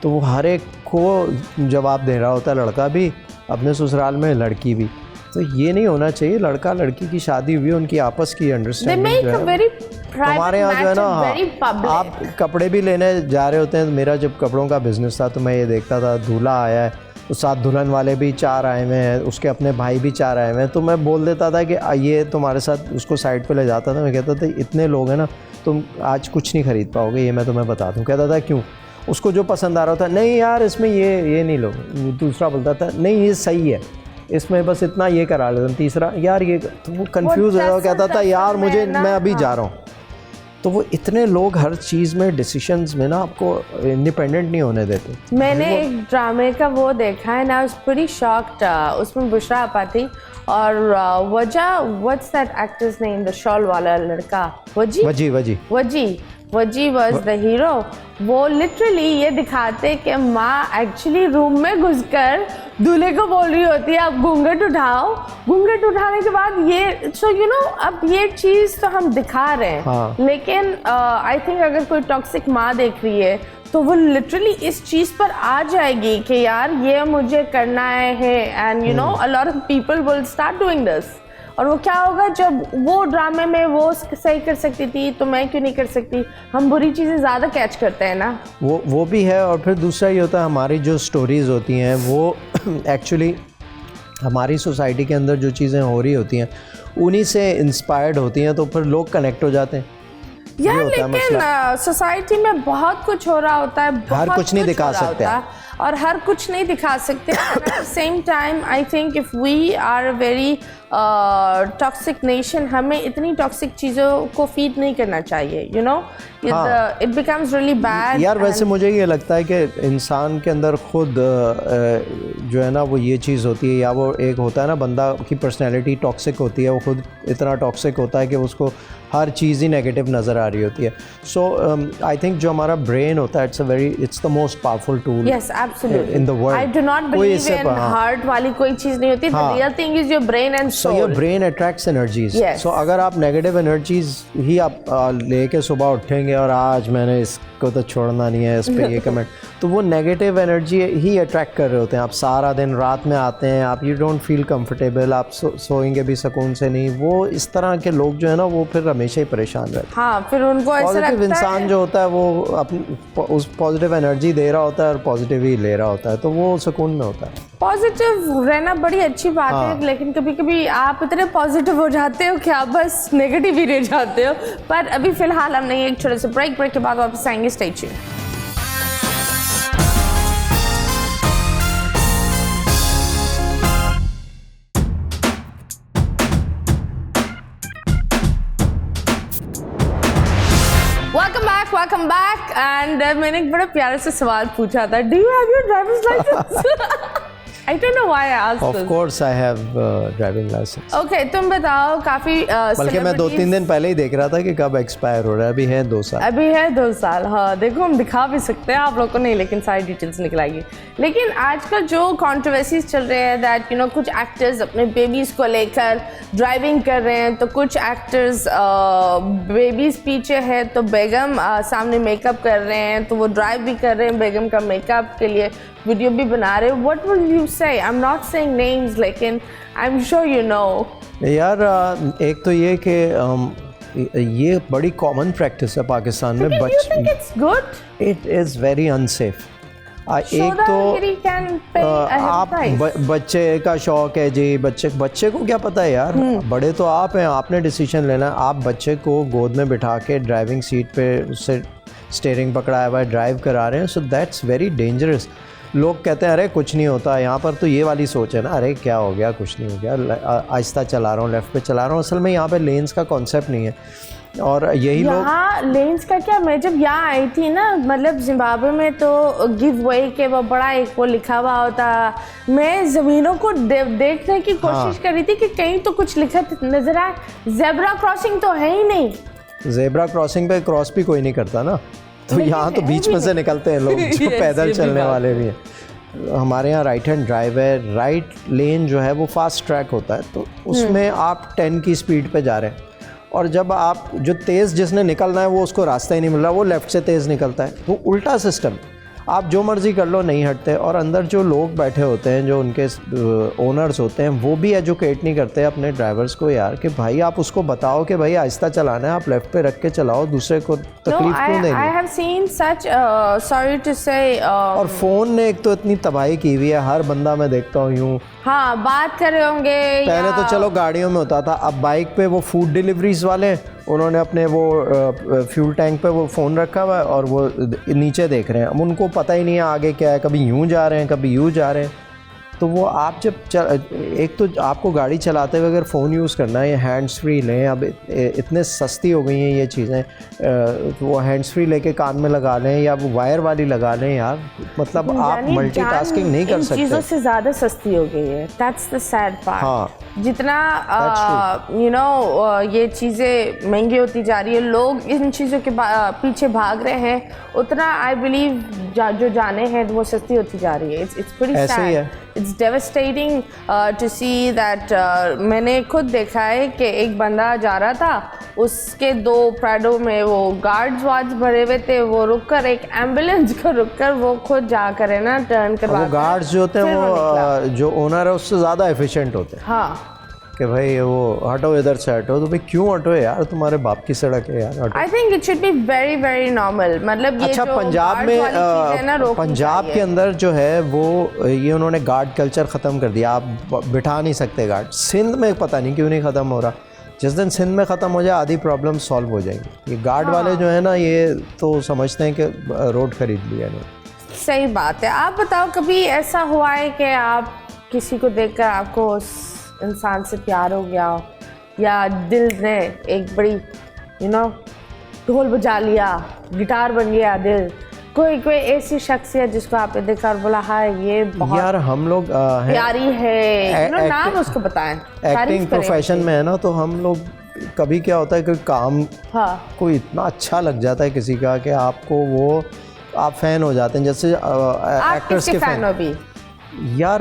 तो वो हर एक को जवाब दे रहा होता है, लड़का भी अपने ससुराल में, लड़की भी। तो ये नहीं होना चाहिए। लड़का लड़की की शादी हुई, उनकी आपस की अंडरस्टैंडिंग जो है। हमारे यहाँ जो है ना, हाँ, आप कपड़े भी लेने जा रहे होते हैं। मेरा जब कपड़ों का बिजनेस था तो मैं ये देखता था, दूल्हा आया है तो साथ दुल्हन वाले भी 4 आए हुए हैं, उसके अपने भाई भी 4 आए हुए हैं, तो मैं बोल देता था कि ये तुम्हारे साथ, उसको साइड पे ले जाता था। मैं कहता था इतने लोग हैं ना, तुम आज कुछ नहीं ख़रीद पाओगे, ये मैं तुम्हें बता दूँ। कहता था क्यों? उसको जो पसंद आ रहा था, नहीं यार इसमें ये नहीं लो। दूसरा बोलता था नहीं ये सही है, इसमें बस इतना ये करा लेता। तीसरा यार ये, तो वो कंफ्यूज हो रहा, कहता था यार मुझे, मैं अभी जा रहा हूँ, तो वो इतने लोग हर चीज़ में डिसीशंस में ना आपको इंडिपेंडेंट नहीं होने देते। मैंने एक ड्रामे का वो देखा है ना, उस बड़ी शॉक्ड, उसमें बुशरा आपा थी और वजह, what's that actors name, the shawl वाला लड़का, वजी वाज द हीरो। वो लिटरली ये दिखाते कि माँ एक्चुअली रूम में घुसकर दूल्हे को बोल रही होती है आप घूंघट उठाओ, घूंघट उठाने के बाद ये सो यू नो, अब ये चीज़ तो हम दिखा रहे हैं। हाँ। लेकिन आई थिंक अगर कोई टॉक्सिक माँ देख रही है तो वो लिटरली इस चीज़ पर आ जाएगी कि यार ये मुझे करना है, and you no a lot of people will start doing this. और वो क्या होगा, जब वो ड्रामे में वो सही कर सकती थी तो मैं क्यों नहीं कर सकती? हम बुरी चीज़ें ज़्यादा कैच करते हैं ना। वो भी है। और फिर दूसरा ये होता है, हमारी जो स्टोरीज़ होती हैं वो एक्चुअली हमारी सोसाइटी के अंदर जो चीज़ें हो रही होती हैं उन्हीं से इंस्पायर्ड होती हैं, तो फिर लोग कनेक्ट हो जाते हैं। यार लेकिन सोसाइटी में बहुत कुछ हो रहा होता है, हर कुछ नहीं दिखा सकते और हर कुछ नहीं दिखा सकते। At the same time I think if we are a very toxic nation, हमें इतनी टॉक्सिक चीज़ों को फीड नहीं करना चाहिए, you know, it becomes really bad. यार वैसे मुझे ये लगता है कि इंसान के अंदर खुद जो है ना वो ये चीज़ होती है, या वो एक होता है ना बंदा की पर्सनैलिटी टॉक्सिक होती है, वो खुद इतना टॉक्सिक होता है कि उसको हर चीज़ ही नेगेटिव नज़र आ रही होती है। सो आई थिंक जो हमारा ब्रेन होता है it's the most powerful tool in the world. I do not believe in heart वाली कोई चीज़ नहीं होती। The real thing is your brain and soul. Your brain attracts energies. So अगर आप नेगेटिव एनर्जीज ही आप लेके सुबह उठेंगे और आज मैंने इसको तो छोड़ना नहीं है, इस पे ये कमेंट, तो वो नेगेटिव एनर्जी ही अट्रैक्ट कर रहे होते हैं। आप सारा दिन रात में आते हैं, आप यू डोंट फील कंफर्टेबल, आप सोएंगे भी सुकून से नहीं। वो इस तरह के लोग जो है ना वो फिर हमेशा ही परेशान रहते हैं। हाँ, फिर उनको ऐसा लगता है पॉजिटिव इंसान जो होता है वो अपनी उस पॉजिटिव एनर्जी दे रहा होता है और पॉजिटिव ही ले रहा होता है, तो वो सुकून में होता है। पॉजिटिव रहना बड़ी अच्छी बात है, लेकिन कभी कभी आप इतने पॉजिटिव हो जाते हो कि आप बस नेगेटिव ही रह जाते हो। पर अभी फिलहाल हम नहीं, एक छोटे से ब्रेक के बाद वापस आएंगे। Stay tuned. Welcome back and मैंने एक बड़ा प्यारा सा सवाल पूछा था, do you have your driving licence? I don't know why I asked this. Of course I have driving license. Okay, तुम बताओ, काफ़ी बल्कि मैं 2-3 दिन पहले ही देख रहा था कि कब एक्सपायर हो रहा है। अभी है 2 साल। अभी है 2 साल। हाँ देखो, हम दिखा भी सकते हैं आप लोगों को नहीं, लेकिन सारी डिटेल्स निकल आएगी। लेकिन आजकल जो कंट्रोवर्सीज चल रहे हैं दैट यू नो कुछ एक्टर्स अपने बेबीज़ को लेकर ड्राइविंग कर रहे हैं, तो कुछ एक्टर्स बेबीज़ पीछे है तो बेगम सामने मेकअप कर रहे हैं, तो वो ड्राइव भी कर रहे हैं बेगम का मेकअप के लिए, वीडियो भी बना रहे हैं। What will you say? I am not saying names, लेकिन I am sure you know. यार एक तो ये कि ये बड़ी कॉमन प्रैक्टिस है पाकिस्तान में। It's good, it is very unsafe. एक तो आप बच्चे का शौक है जी, बच्चे को क्या पता है यार, बड़े तो आप हैं, आपने डिसीजन लेना है। आप बच्चे को गोद में बिठा के ड्राइविंग सीट पे उससे स्टीयरिंग पकड़ाया हुआ है, ड्राइव करा रहे हैं, सो दैट्स वेरी डेंजरस। लोग कहते हैं अरे कुछ नहीं होता, यहाँ पर तो ये वाली सोच है ना, अरे क्या हो गया, कुछ नहीं हो गया, आहिस्ता चला रहा हूँ, लेफ़्ट पे चला रहा हूँ। असल में यहाँ पे लेन्स का कॉन्सेप्ट नहीं है, और यही लोग लेन्स का क्या, मैं जब यहाँ आई थी ना, मतलब जिम्बाब्वे में, तो गिव वे के वो बड़ा एक वो लिखा हुआ होता, मैं ज़मीनों को देखने की कोशिश कर रही थी कि कहीं तो कुछ लिखा नजर आए। ज़ेब्रा क्रॉसिंग तो है ही नहीं, ज़ेब्रा क्रॉसिंग पे क्रॉस भी कोई नहीं करता ना, तो यहाँ तो बीच में से निकलते हैं लोग जो पैदल चलने वाले भी हैं। हमारे यहाँ राइट हैंड ड्राइव है, राइट लेन जो है वो फास्ट ट्रैक होता है, तो उसमें आप 10 की स्पीड पे जा रहे हैं, और जब आप जो तेज़ जिसने निकलना है वो उसको रास्ता ही नहीं मिल रहा, वो लेफ़्ट से तेज़ निकलता है। वो उल्टा सिस्टम, आप जो मर्ज़ी कर लो नहीं हटते। और अंदर जो लोग बैठे होते हैं, जो उनके ओनर्स होते हैं, वो भी एजुकेट नहीं करते अपने ड्राइवर्स को यार कि भाई आप उसको बताओ कि भाई आहिस्ता चलाना है, आप लेफ़्ट पे रख के चलाओ, दूसरे को तकलीफ क्यों देंगे। I have seen such sorry to say और फ़ोन ने एक तो इतनी तबाही की हुई है, हर बंदा मैं देखता हूँ यूँ हाँ बात कर रहे होंगे। पहले तो चलो गाड़ियों में होता था, अब बाइक पे वो फूड डिलीवरीज वाले, उन्होंने अपने वो फ्यूल टैंक पे वो फ़ोन रखा हुआ है और वो नीचे देख रहे हैं। अब उनको पता ही नहीं है आगे क्या है, कभी यूँ जा रहे हैं, कभी यूँ जा रहे हैं। तो वो आप जब एक तो आपको गाड़ी चलाते हुए अगर फ़ोन यूज़ करना है, हैंड्स फ्री लें, अब इतने सस्ती हो गई हैं ये चीज़ें, तो वो हैंड्स फ्री लेके कान में लगा लें या वो वायर वाली लगा लें यार, मतलब आप मल्टीटास्किंग नहीं कर सकते। चीज़ों से ज़्यादा सस्ती हो गई है, दैट्स द सैड पार्ट। हाँ, जितना ये चीज़ें महंगी होती जा रही है, लोग इन चीज़ों के पीछे भाग रहे हैं, उतना आई बिलीव जो जाने हैं वो सस्ती होती जा रही है। It's pretty sad, it's devastating to see that. मैंने खुद देखा है कि एक बंदा जा रहा था, उसके 2 प्राडो में वो गार्ड्स भरे हुए थे, वो रुककर एक एम्बुलेंस को रुककर वो खुद जाकर है ना टर्न करवा, वो गार्ड्स जो होते हैं वो जो ओनर है उससे ज़्यादा एफिशिएंट होते हैं। हाँ कि भाई वो हटो, इधर से हटो, तो भाई क्यों हटो यार, तुम्हारे बाप की सड़क है यार, हटो। I think it should be very very normal. मतलब ये अच्छा, जो पंजाब में पंजाब के अंदर जो है वो ये उन्होंने गार्ड कल्चर ख़त्म कर दिया, आप बिठा नहीं सकते गार्ड। सिंध में पता नहीं क्यों नहीं ख़त्म हो रहा, जिस दिन सिंध में ख़त्म हो जाए आधी प्रॉब्लम सॉल्व हो जाएगी। ये गार्ड वाले जो है ना, ये तो समझते हैं कि रोड खरीद लिया इन्होंने। सही बात है। आप बताओ, कभी ऐसा हुआ है कि आप किसी को देखकर आपको उस इंसान से प्यार हो गया, या दिल ने एक बड़ी ढोल बजा लिया, गिटार बन गया दिल, कोई ऐसी शख्सियत जिसको आपने देखा और बोला हाँ ये बहुत यार हम लोग प्यारी है, नाम उसको बताएं। एक्टिंग प्रोफेशन में है ना, तो हम लोग कभी क्या होता है कि काम कोई इतना अच्छा लग जाता है किसी का कि आपको वो आप फैन हो जाते हैं। जैसे एक्टर्स के फैन हो भी यार,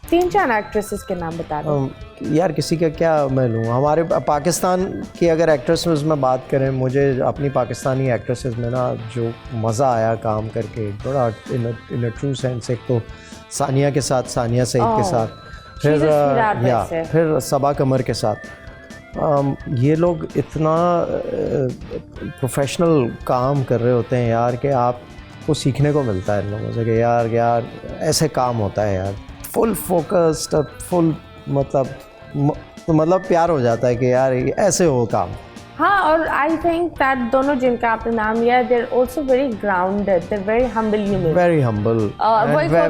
3-4 एक्ट्रेसेस के नाम बता दो यार, किसी का क्या मैं लूँ। हमारे पाकिस्तान की अगर एक्ट्रेसेस में बात करें, मुझे अपनी पाकिस्तानी एक्ट्रेसेस में ना जो मज़ा आया काम करके, बड़ा इन ट्रू सेंस, एक तो सानिया के साथ, सानिया सईद के साथ, फिर सबा कमर के साथ। ये लोग इतना प्रोफेशनल काम कर रहे होते हैं यार कि आपको सीखने को मिलता है इन लोगों से कि यार ऐसे काम होता है यार, फुल फोकस्ड, फुल मतलब प्यार हो जाता है कि यार ऐसे हो काम। हाँ, और आई थिंक दैट दोनों जिनका आपने नाम लिया, they are also very grounded, they are very humble human, very humble,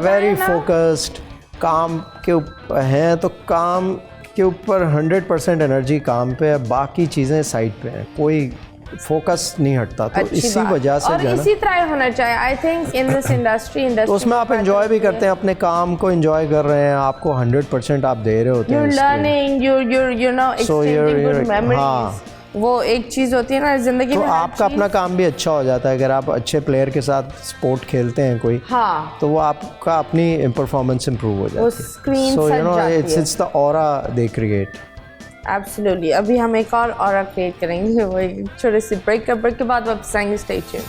very focused. काम के ऊपर हैं तो काम के ऊपर 100% एनर्जी काम पे है, बाकी चीज़ें साइड पे हैं, कोई फोकस नहीं हटता। तो इसी वजह से और इसी तरह होना चाहिए I think in this industry. तो उसमें आप एंजॉय भी करते हैं, अपने काम को एंजॉय कर रहे हैं, आपको 100% आप दे रहे होते हैं, लर्निंग, एक्सचेंजिंग गुड मेमोरीज। वो एक चीज़ होती है ना जिंदगी में, आपका अपना काम भी अच्छा हो जाता है। अगर आप अच्छे प्लेयर के साथ स्पोर्ट खेलते हैं कोई, तो वो आपका अपनी परफॉर्मेंस इंप्रूव हो जाती है। So it's the aura they create. Absolutely. अभी हम एक और ऑरा क्रिएट करेंगे, वो एक छोटे से ब्रेक के बाद वापस आएंगे। Stay tuned.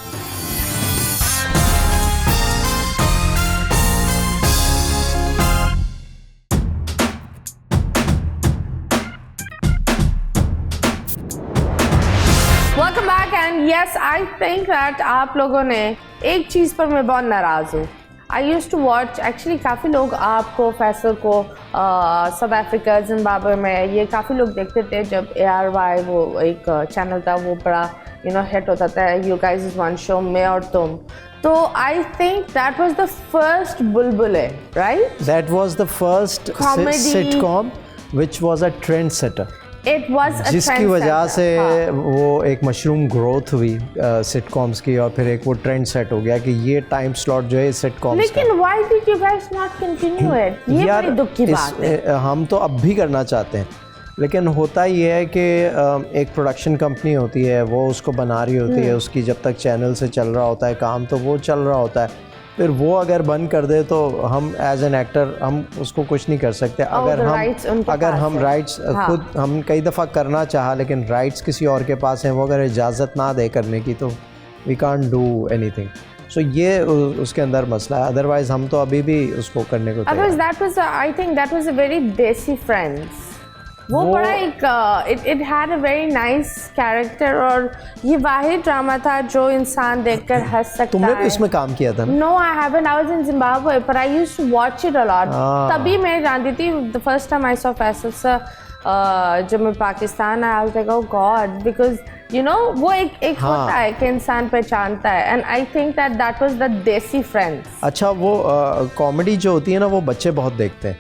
Welcome back and yes, I think that आप लोगों ने एक चीज़ पर मैं बहुत नाराज़ हूँ। आई यूज़ टू वॉच, एक्चुअली काफ़ी लोग आपको, फैसल को साउथ अफ्रीका, जिम्बाब्वे में, ये काफ़ी लोग देखते थे जब ARY वो एक चैनल था, वो बड़ा हिट होता था, you guys is one show, मैं और तुम। तो I think that was the first Bulbule, right? That was the first sitcom which was a trend setter. It was a जिसकी वजह से वो एक मशरूम ग्रोथ हुई सिटकॉम्स की, और फिर एक वो ट्रेंड सेट हो गया कि ये टाइम स्लॉट जो है सिटकॉम्स। लेकिन why did you guys not continue it? ये बड़ी दुख की बात है। हम तो अब भी करना चाहते हैं, लेकिन होता ये है कि एक प्रोडक्शन कंपनी होती है, वो उसको बना रही होती है, उसकी जब तक चैनल से चल रहा होता है काम, तो वो चल रहा होता है। फिर वो अगर बंद कर दे तो हम एज एन एक्टर हम उसको कुछ नहीं कर सकते। अगर हम राइट्स खुद हम कई दफ़ा करना चाहा, लेकिन राइट्स किसी और के पास हैं, वो अगर इजाज़त ना दे करने की, तो वी कांट डू एनीथिंग। सो ये उसके अंदर मसला है, अदरवाइज हम तो अभी भी उसको करने को आई think that was a very देसी फ्रेंड्स। वो बड़ा एक it had a very nice character, और ये वाहिद ड्रामा था जो इंसान देखकर हंस सकता है। तुमने भी इसमें काम किया था? No, I haven't, I was in Zimbabwe, but I used to watch it a lot. तभी मैं जानती थी, the first time I saw Faisal sir जब मैं पाकिस्तान आई was like oh God, because you know वो एक होता है कि इंसान पहचानता है, and I think that was the desi friends. अच्छा, वो कॉमेडी जो होती है ना वो बच्चे बहुत देखते हैं,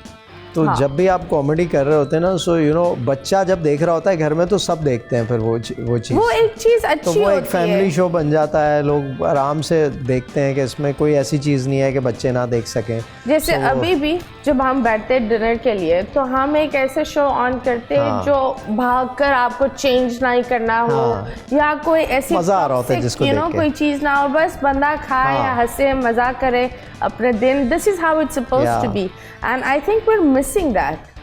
तो जब भी आप कॉमेडी कर रहे होते हैं ना, सो यू नो बच्चा जब देख रहा होता है घर में तो सब देखते हैं फिर वो चीज़, वो एक चीज़ अच्छी तो वो एक होती फैमिली है। शो बन जाता है, लोग आराम से देखते हैं कि इसमें कोई ऐसी चीज़ नहीं है कि बच्चे ना देख सकें। जैसे अभी भी जब हम बैठते हैं डिनर के लिए तो हम एक ऐसे शो ऑन करते हैं जो भागकर आपको चेंज नहीं करना हो, या कोई ऐसी मज़ा आ रहा होता है जिसको यू नो देख के। कोई चीज़ ना हो, बस बंदा खाए या हंसे मजा करे अपने दिन। This is how it's supposed to be, and I think we are missing that.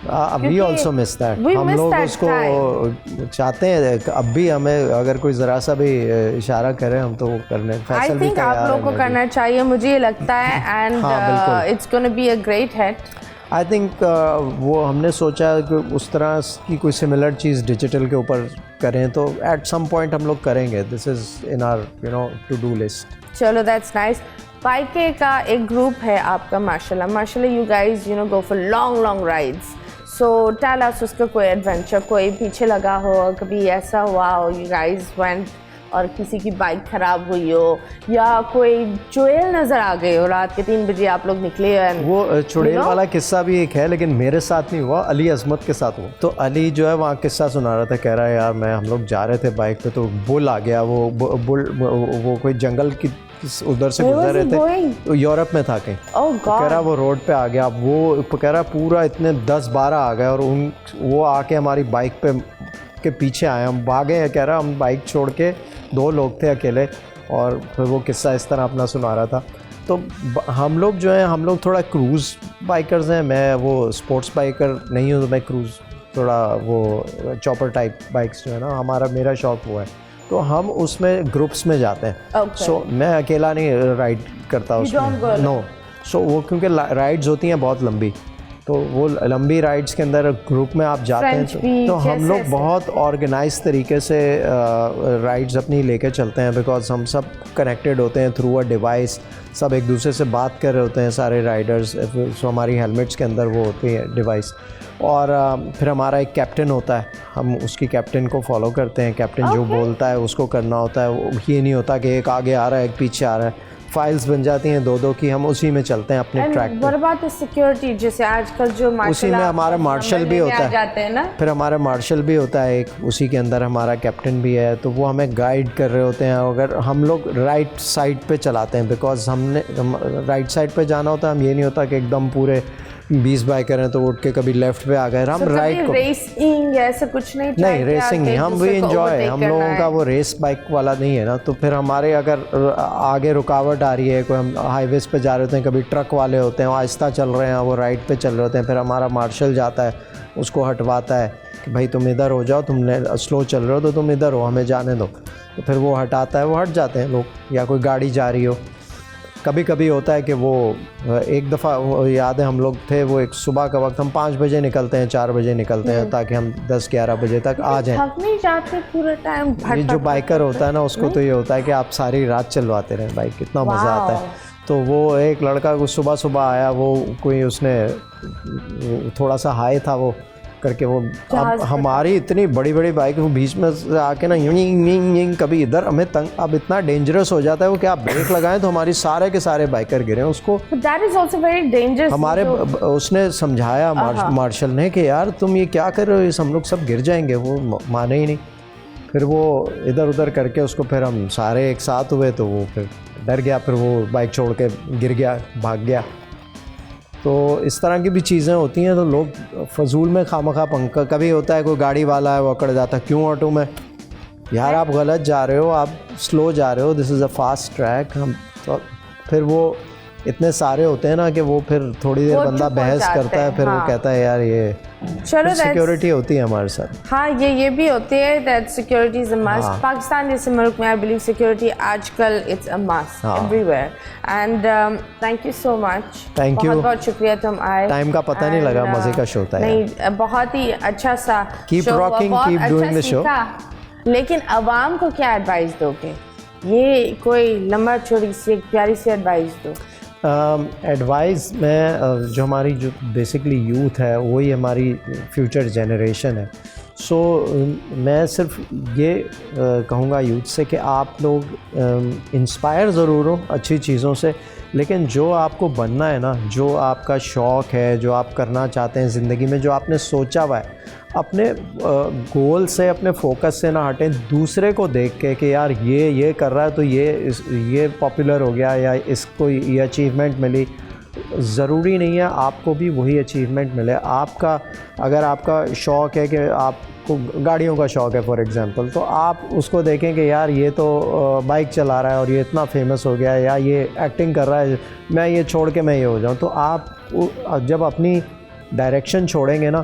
We also miss that. हम लोग उसको चाहते हैं, अब भी हमें अगर कोई ज़रा सा भी इशारा करे हम तो वो करने आई थिंक आप लोगों को करना चाहिए, मुझे ये लगता है, and it's gonna be a great hit. I think वो हमने सोचा कि उस तरह की कोई सिमिलर चीज़ डिजिटल के ऊपर करें, तो एट सम पॉइंट हम लोग करेंगे। This is in our you know to do list. चलो दैट्स नाइस। पाइके का एक ग्रुप है आपका, माशाल्लाह you guys you know go for long rides, so tell us उसका कोई एडवेंचर, कोई पीछे लगा हो, कभी ऐसा हुआ हो यू गाइज वेंट और किसी की बाइक ख़राब हुई हो, या कोई चुड़ैल नज़र आ गए हो रात के 3 बजे आप लोग निकले। वो चुड़ैल वाला किस्सा भी एक है, लेकिन मेरे साथ नहीं हुआ, अली अजमत के साथ हुआ। तो अली जो है वहाँ किस्सा सुना रहा था, कह रहा है यार हम लोग जा रहे थे बाइक पे तो बुल आ गया, वो कोई जंगल की उधर से गुजर रहे थे, तो यूरोप में था कहीं। कह रहा वो रोड पे आ गया, वो कह रहा पूरा इतने 10-12 आ गए और वो आके हमारी बाइक पे के पीछे आए, हम भागे। कह रहा हम बाइक छोड़ के 2 लोग थे अकेले, और फिर वो किस्सा इस तरह अपना सुना रहा था। तो हम लोग जो है हम लोग थोड़ा क्रूज़ बाइकर्स हैं, मैं वो स्पोर्ट्स बाइकर नहीं हूँ, तो मैं क्रूज़ थोड़ा वो चॉपर टाइप बाइक्स जो है ना मेरा शौक वो है, तो हम उसमें ग्रुप्स में जाते हैं। सो मैं अकेला नहीं राइड करता उसमें, नो। सो वो क्योंकि राइड्स होती हैं बहुत लंबी, तो वो लंबी राइड्स के अंदर ग्रुप में आप जाते हैं तो हम लोग बहुत ऑर्गेनाइज तरीके से राइड्स अपनी लेके चलते हैं, बिकॉज हम सब कनेक्टेड होते हैं थ्रू अ डिवाइस, सब एक दूसरे से बात कर रहे होते हैं सारे राइडर्स। सो हमारी हेलमेट्स के अंदर वो होती है डिवाइस, और फिर हमारा एक कैप्टन होता है, हम उसकी कैप्टन को फॉलो करते हैं। कैप्टन जो बोलता है उसको करना होता है, ये नहीं होता कि एक आगे आ रहा है एक पीछे आ रहा है। फाइल्स बन जाती हैं 2-2 की, हम उसी में चलते हैं अपने ट्रैक पे। what about the security, जैसे आजकल जो उसी में हमारा मार्शल भी होता है ना? फिर हमारा मार्शल भी होता है एक, उसी के अंदर हमारा कैप्टन भी है, तो वो हमें गाइड कर रहे होते हैं। अगर हम लोग राइट साइड पे चलाते हैं, बिकॉज हमने राइट साइड पे जाना होता है, हम ये नहीं होता कि एकदम पूरे 20 बाइकर हैं तो उठ के कभी लेफ्ट पे आ गए, हम राइट को रेसिंग ऐसा कुछ नहीं रेसिंग नहीं, हम भी इंजॉय, हम लोगों का वो रेस बाइक वाला नहीं है ना। तो फिर हमारे अगर आगे रुकावट आ रही है, कोई हम हाईवेज पे जा रहे होते हैं, कभी ट्रक वाले होते हैं आहिस्ता चल रहे हैं, वो राइट पे चल रहे होते हैं, फिर हमारा मार्शल जाता है उसको हटवाता है कि भाई तुम इधर हो जाओ, तुम स्लो चल रहे हो तो तुम इधर हो, हमें जाने दो। तो फिर वो हटाता है, वो हट जाते हैं लोग, या कोई गाड़ी जा रही हो। कभी कभी होता है कि वो एक दफ़ा याद है हम लोग थे, वो एक सुबह का वक्त, हम 5 बजे निकलते हैं, 4 बजे निकलते हैं, ताकि हम 10-11 बजे तक आ जाएं। थक नहीं जाते पूरे टाइम? ये जो बाइकर होता है ना उसको तो ये होता है कि आप सारी रात चलवाते रहें बाइक, कितना मज़ा आता है। तो वो एक लड़का को सुबह आया, वो कोई उसने थोड़ा सा हाई था वो करके, वो अब हमारी इतनी बड़ी बाइक वो बीच में से आके ना यूं कभी इधर, हमें तंग, अब इतना डेंजरस हो जाता है वो कि आप ब्रेक लगाएं तो हमारी सारे के सारे बाइकर गिरे उसको। That is also very dangerous. हमारे उसने समझाया मार्शल ने कि यार तुम ये क्या कर रहे हो, हम लोग सब गिर जाएंगे, वो माने ही नहीं। फिर वो इधर उधर करके उसको, फिर हम सारे एक साथ हुए तो वो फिर डर गया, फिर वो बाइक छोड़ के गिर गया, भाग गया। तो इस तरह की भी चीज़ें होती हैं, तो लोग फजूल में खामखा पंखा, कभी होता है कोई गाड़ी वाला है वो अकड़ जाता है, क्यों ऑटो में, यार आप गलत जा रहे हो, आप स्लो जा रहे हो, this is a fast track. हम तो फिर वो इतने सारे होते हैं ना कि वो फिर थोड़ी देर बंदा बहस करता है, फिर वो कहता है यार ये चलो सिक्योरिटी होती है हमारे साथ। हाँ, ये भी होती है, that security is a must. Pakistan जैसे मुल्क में आई बिलीव सिक्योरिटी आजकल it's a must everywhere. And thank you so much, thank you, बहुत शुक्रिया तुम आए। टाइम का पता नहीं लगा, मजे का शो था। नहीं, बहुत ही अच्छा सा, keep rocking, keep doing the show. लेकिन अवाम को क्या एडवाइस दोगे? ये कोई लंबा चौड़ी सी एक प्यारी सी एडवाइस दो। एडवाइस में जो हमारी जो बेसिकली यूथ है वही हमारी फ्यूचर जनरेशन है, सो मैं सिर्फ ये कहूँगा यूथ से कि आप लोग इंस्पायर ज़रूर हो अच्छी चीज़ों से, लेकिन जो आपको बनना है ना, जो आपका शौक़ है, जो आप करना चाहते हैं ज़िंदगी में, जो आपने सोचा हुआ है, अपने गोल से, अपने फोकस से ना हटें दूसरे को देख के कि यार ये कर रहा है तो ये पॉपुलर हो गया या इसको ये अचीवमेंट मिली। ज़रूरी नहीं है आपको भी वही अचीवमेंट मिले। आपका अगर आपका शौक़ है कि आपको गाड़ियों का शौक़ है फॉर एग्ज़ाम्पल, तो आप उसको देखें कि यार ये तो बाइक चला रहा है और ये इतना फेमस हो गया है, या ये एक्टिंग कर रहा है, मैं ये छोड़ के मैं ये हो जाऊँ। तो आप जब अपनी डायरेक्शन छोड़ेंगे ना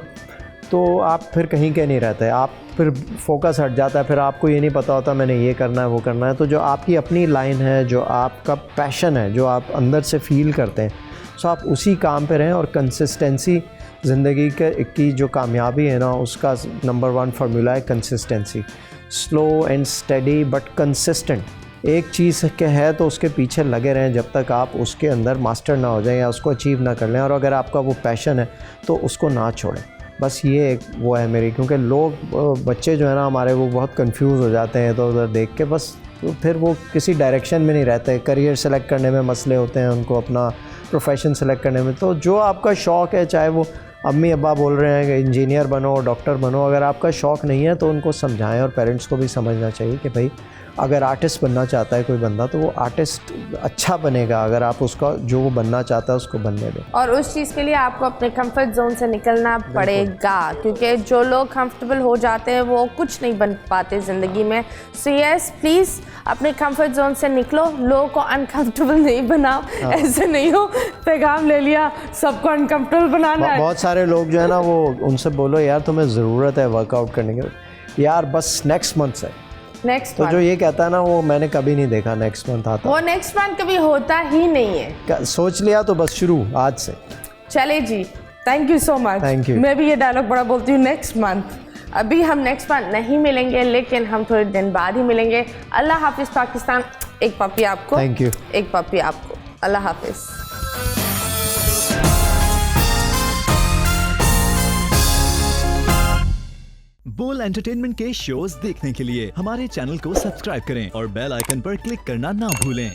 तो आप फिर कहीं के नहीं रहते, आप फिर फोकस हट जाता है, फिर आपको ये नहीं पता होता मैंने ये करना है वो करना है। तो जो आपकी अपनी लाइन है, जो आपका पैशन है, जो आप अंदर से फील करते हैं, सो आप उसी काम पे रहें। और कंसिस्टेंसी ज़िंदगी की जो कामयाबी है ना, उसका नंबर 1 फार्मूला है consistency. Slow and steady but consistent. एक चीज़ के है तो उसके पीछे लगे रहें जब तक आप उसके अंदर मास्टर ना हो जाएं या उसको अचीव ना कर लें। और अगर आपका वो पैशन है तो उसको ना छोड़ें। बस ये एक वो है मेरी, क्योंकि लोग बच्चे जो है ना हमारे, वो बहुत कंफ्यूज हो जाते हैं तो उधर देख के, बस तो फिर वो किसी डायरेक्शन में नहीं रहते। करियर सेलेक्ट करने में मसले होते हैं उनको, अपना प्रोफेशन सेलेक्ट करने में। तो जो आपका शौक़ है, चाहे वो अम्मी अब्बा बोल रहे हैं कि इंजीनियर बनो, डॉक्टर बनो, अगर आपका शौक़ नहीं है तो उनको समझाएं। और पेरेंट्स को भी समझना चाहिए कि भाई अगर आर्टिस्ट बनना चाहता है कोई बंदा तो वो आर्टिस्ट अच्छा बनेगा, अगर आप उसका जो वो बनना चाहता है उसको बनने दें। और उस चीज़ के लिए आपको अपने कंफर्ट जोन से निकलना पड़ेगा, क्योंकि जो लोग कंफर्टेबल हो जाते हैं वो कुछ नहीं बन पाते ज़िंदगी में। सो यस, प्लीज़ अपने कंफर्ट जोन से निकलो, लोगों को अनकंफर्टेबल नहीं बनाओ। ऐसे नहीं हो पैगाम ले लिया सबको अनकंफर्टेबल बनाना है। बहुत सारे लोग जो है ना, वो उनसे बोलो यार तुम्हें ज़रूरत है वर्कआउट करने की, यार बस नेक्स्ट मंथ से। तो जो ये कहता है ना, वो मैंने कभी नहीं देखा नेक्स्ट मंथ आता। वो नेक्स्ट मंथ कभी होता ही नहीं है। सोच लिया तो बस शुरू आज से। चले जी, thank you so much. Thank you. मैं भी ये डायलॉग बड़ा बोलती हूँ, नेक्स्ट मंथ। अभी हम नेक्स्ट मंथ नहीं मिलेंगे, लेकिन हम थोड़े दिन बाद ही मिलेंगे। अल्लाह हाफिज़ पाकिस्तान। एक पपी आपको। Thank you. एक पपी आपको। अल्लाह हाफिज़। बोल एंटरटेनमेंट के शोज देखने के लिए हमारे चैनल को सब्सक्राइब करें और बेल आइकन पर क्लिक करना ना भूलें।